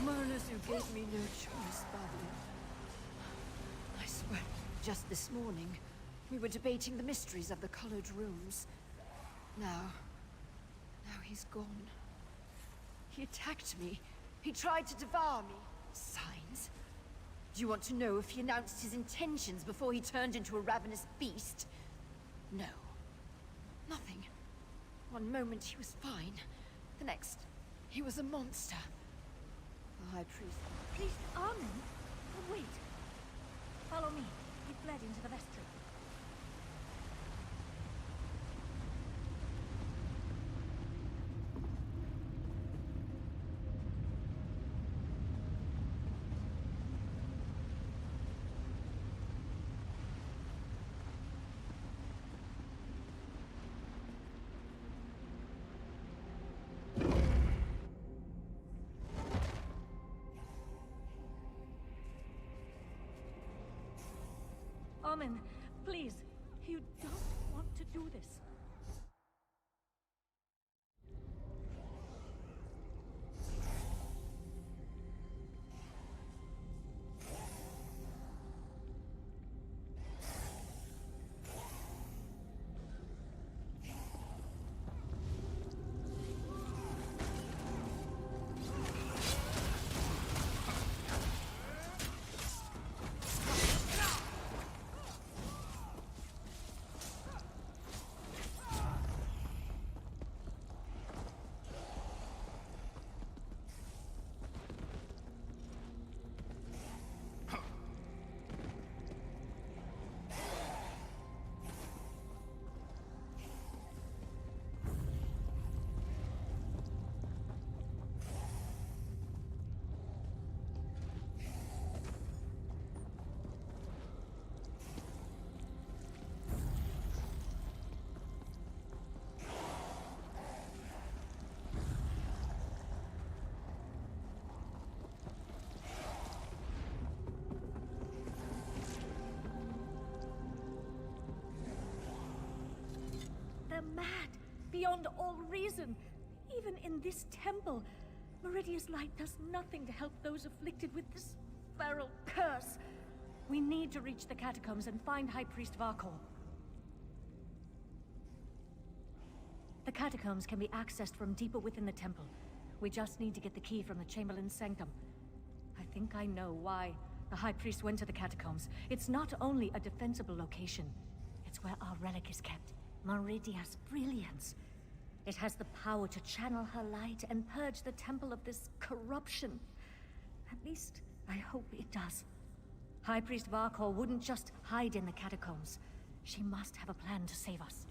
Murlazu gave me no choice, Bavian. I swear, just this morning, we were debating the mysteries of the colored rooms. Now he's gone. He attacked me. He tried to devour me. Signs? Do you want to know if he announced his intentions before he turned into a ravenous beast? No. Nothing. One moment he was fine. The next, he was a monster. The High Priest. Priest Armin? Oh, wait. Follow me. He fled into the vestry. Armin, please. You don't want to do this. They're mad, beyond all reason. Even in this temple, Meridia's light does nothing to help those afflicted with this feral curse. We need to reach the catacombs and find High Priest Varkor. The catacombs can be accessed from deeper within the temple. We just need to get the key from the Chamberlain's sanctum. I think I know why the High Priest went to the catacombs. It's not only a defensible location, it's where our relic is kept. Meridia's brilliance. It has the power to channel her light and purge the temple of this corruption. At least, I hope it does. High Priest Varkor wouldn't just hide in the catacombs. She must have a plan to save us.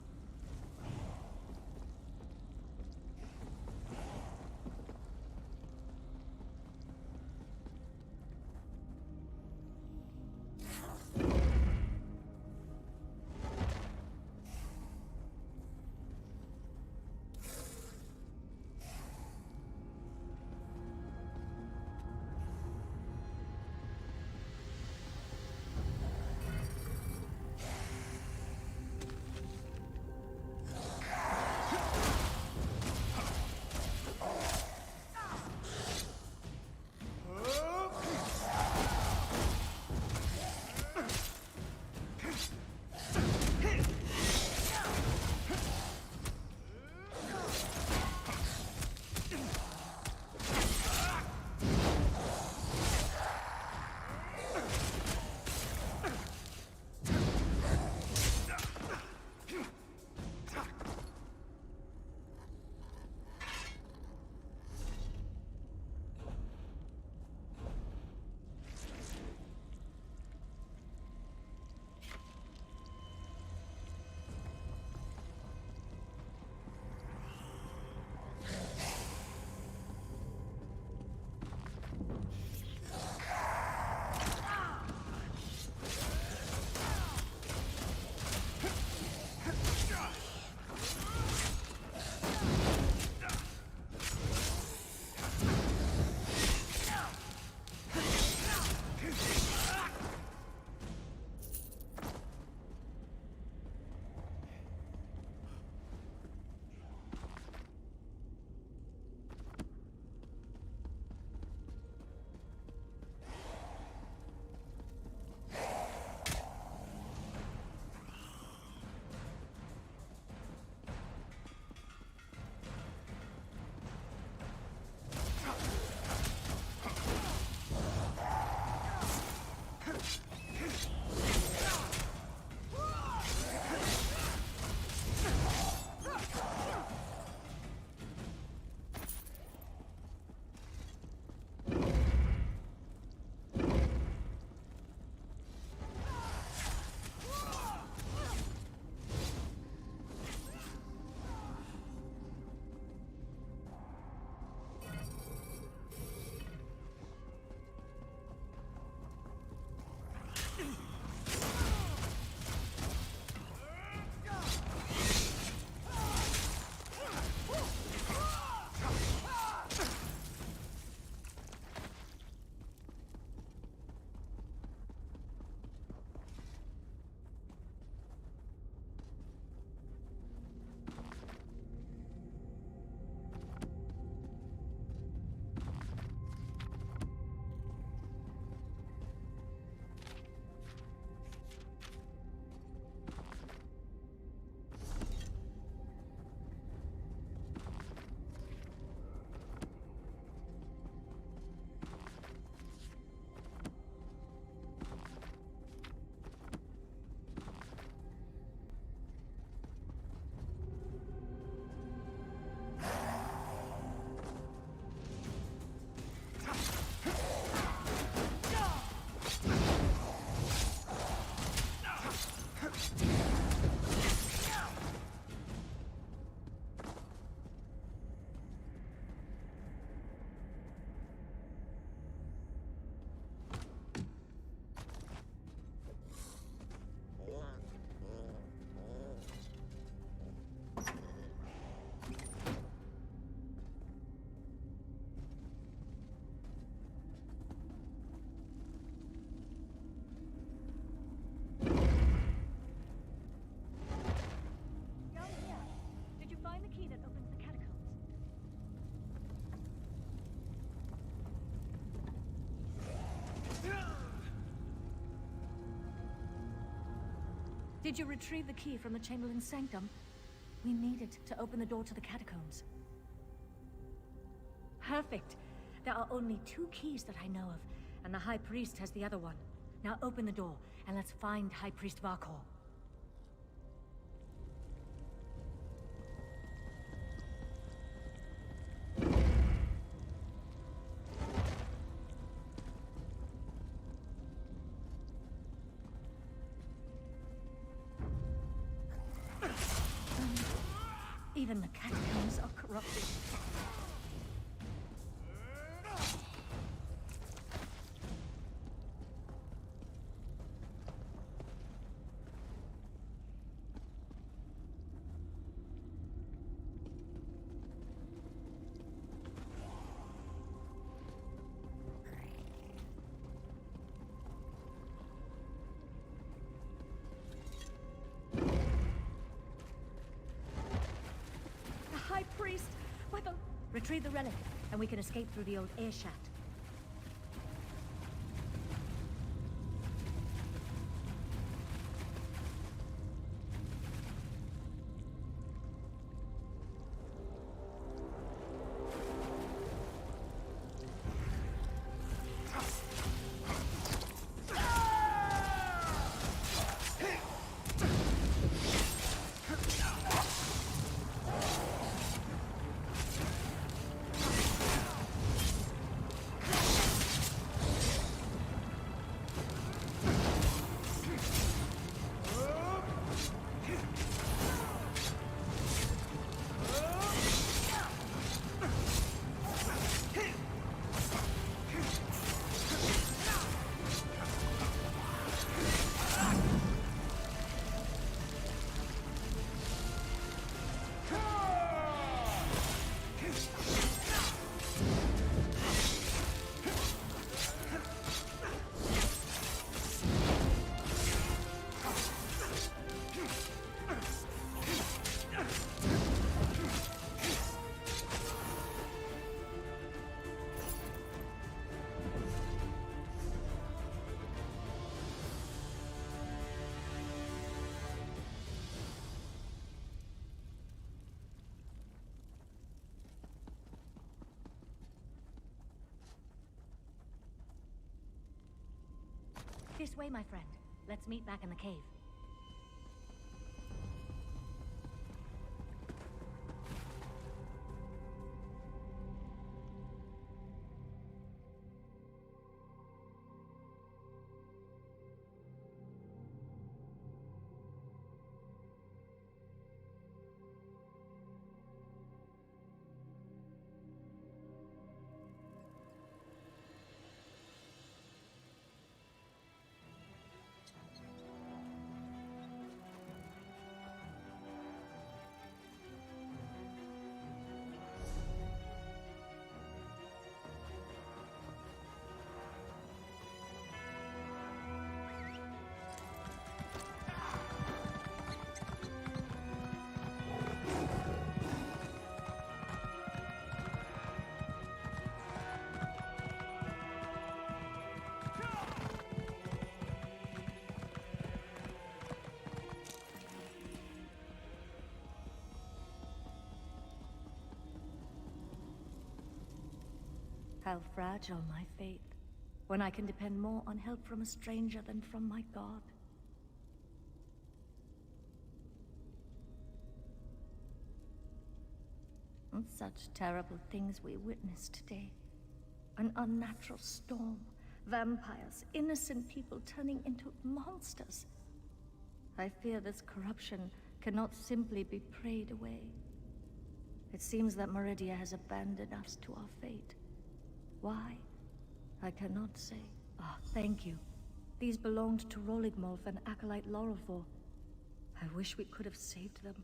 Did you retrieve the key from the Chamberlain's sanctum? We need it to open the door to the catacombs. Perfect. There are only 2 keys that I know of, and the High Priest has the other one. Now open the door, and let's find High Priest Varkor. Even the catacombs are corrupted. Priest, where the... Retrieve the relic, and we can escape through the old air shaft. This way, my friend. Let's meet back in the cave. How fragile my faith, when I can depend more on help from a stranger than from my God. And such terrible things we witnessed today. An unnatural storm, vampires, innocent people turning into monsters. I fear this corruption cannot simply be prayed away. It seems that Meridia has abandoned us to our fate. Why? I cannot say. Ah, thank you. These belonged to Roligmolf and Acolyte Lorelfor. I wish we could have saved them,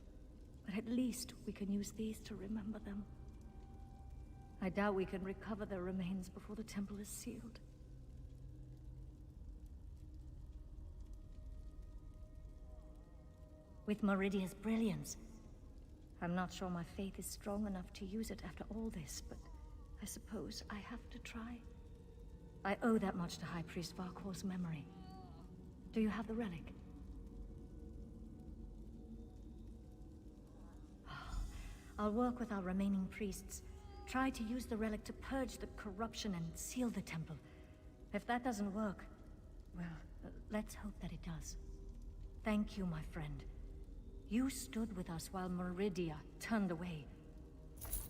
but at least we can use these to remember them. I doubt we can recover their remains before the temple is sealed. With Meridia's brilliance, I'm not sure my faith is strong enough to use it after all this, but I suppose I have to try. I owe that much to High Priest Varkor's memory. Do you have the relic? I'll work with our remaining priests. Try to use the relic to purge the corruption and seal the temple. If that doesn't work, well, let's hope that it does. Thank you, my friend. You stood with us while Meridia turned away.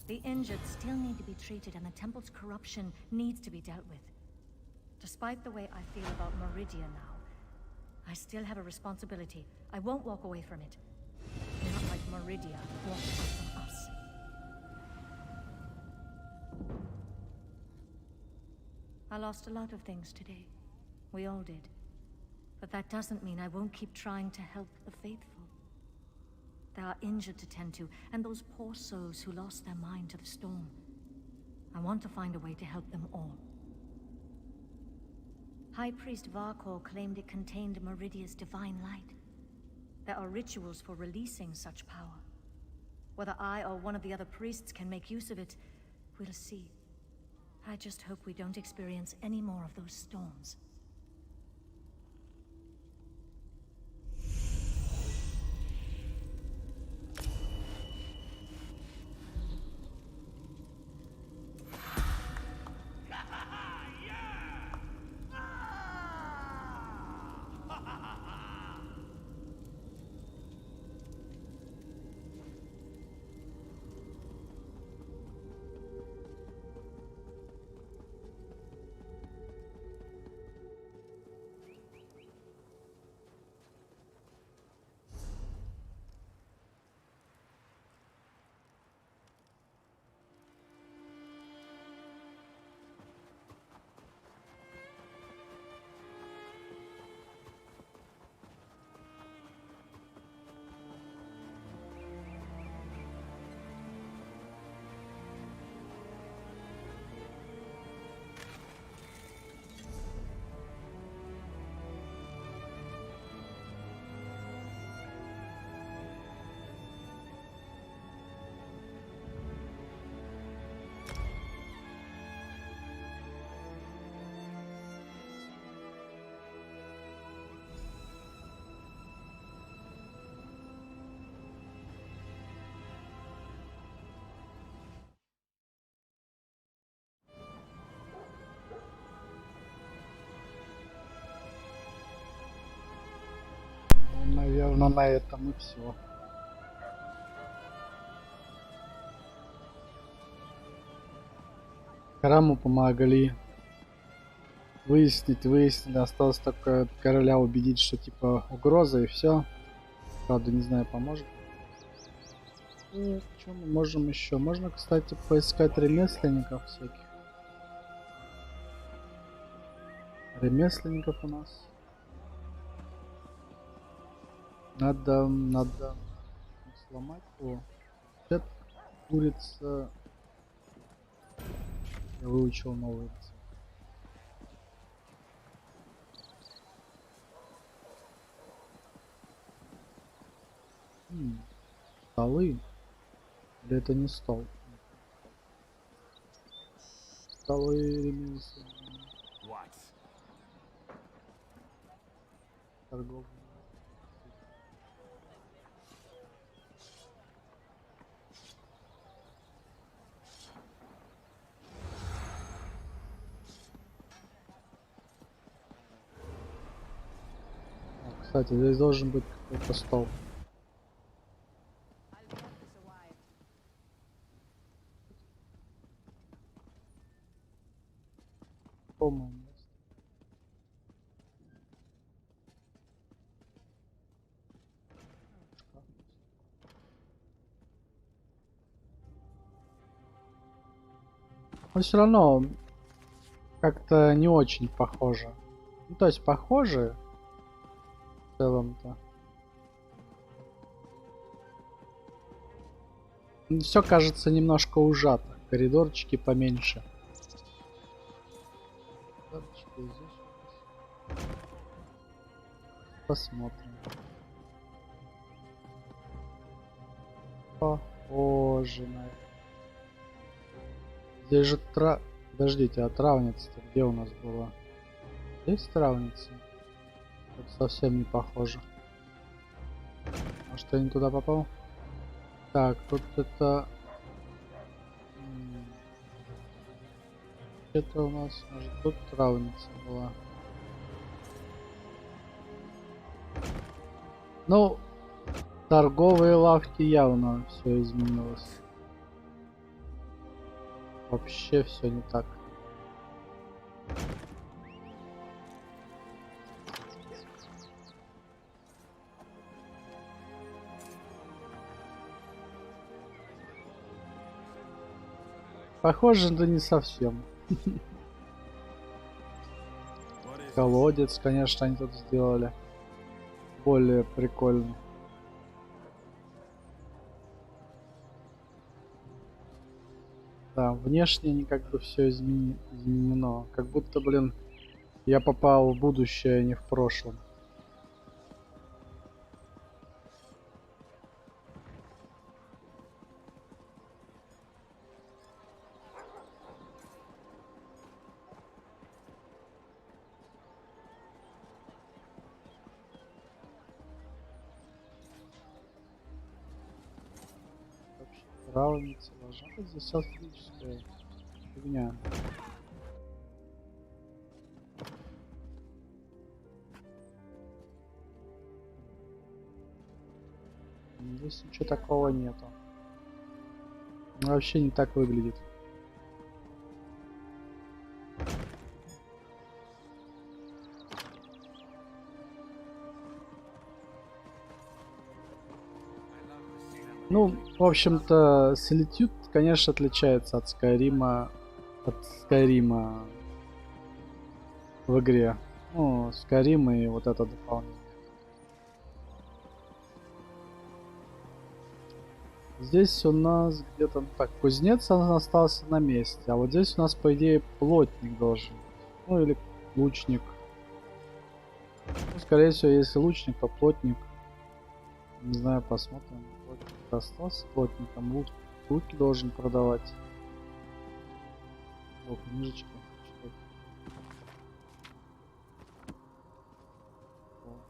The injured still need to be treated, and the temple's corruption needs to be dealt with. Despite the way I feel about Meridia now, I still have a responsibility. I won't walk away from it. Not like Meridia walked away from us. I lost a lot of things today. We all did. But that doesn't mean I won't keep trying to help the faithful. There are injured to tend to, and those poor souls who lost their mind to the storm. I want to find a way to help them all. High Priest Varkor claimed it contained Meridia's divine light. There are rituals for releasing such power. Whether I or one of the other priests can make use of it, we'll see. I just hope we don't experience any more of those storms. Наверное, на этом и все. Храму помогли. Выяснили. Осталось только короля убедить, что типа угроза, и все. Правда, не знаю, поможет. И что мы можем еще? Можно, кстати, поискать ремесленников всяких. Ремесленников у нас. Надо сломать. О, рецепт курица. Я выучил новый рецепт. Столы? Или это не стол? Столы ремесленные. Торговля. Кстати, здесь должен быть какой-то стол. По-моему. Но все равно как-то не очень похоже. Ну, то есть похоже в целом-то. Все кажется немножко ужато. Коридорчики поменьше. Коридорчики здесь. Посмотрим. Похоже на это. Здесь же Подождите, а травница-то где у нас была? Здесь травница? Тут совсем не похоже. Может, я не туда попал? Так, тут это Вообще-то у нас, может, тут травница была. Ну, торговые лавки явно все изменилось. Вообще все не так. Похоже, да не совсем. Колодец, конечно, они тут сделали. Более прикольно. Да, внешне они как бы все изменено. Как будто, блин, я попал в будущее, а не в прошлом. Травница должна быть здесь алхимическая фигня. Здесь ничего такого нету. Вообще не так выглядит. Ну, в общем-то, Solitude, конечно, отличается от Скайрима в игре. Ну, Skyrim и вот это дополнение. Здесь у нас где-то, ну, так, кузнец он остался на месте, а вот здесь у нас, по идее, плотник должен быть. Ну, или лучник. Ну, скорее всего, если лучник, то плотник. Не знаю, посмотрим. Плотник остался плотником, луки должен продавать. О, книжечки.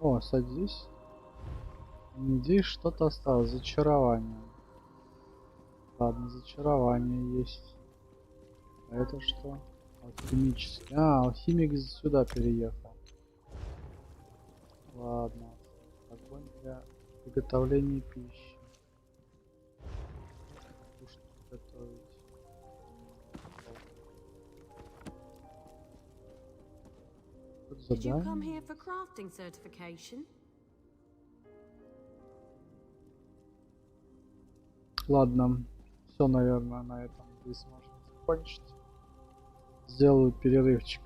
О, кстати, здесь что-то осталось. Зачарование. Ладно, зачарование есть. А это что? Алхимический. А, алхимик сюда переехал. Ладно. Огонь для приготовления пищи. Кушать, готовить. Тут Did you come задание. here for crafting certification? Ладно. Все, наверное, на этом здесь можно закончить. Сделаю перерывчик.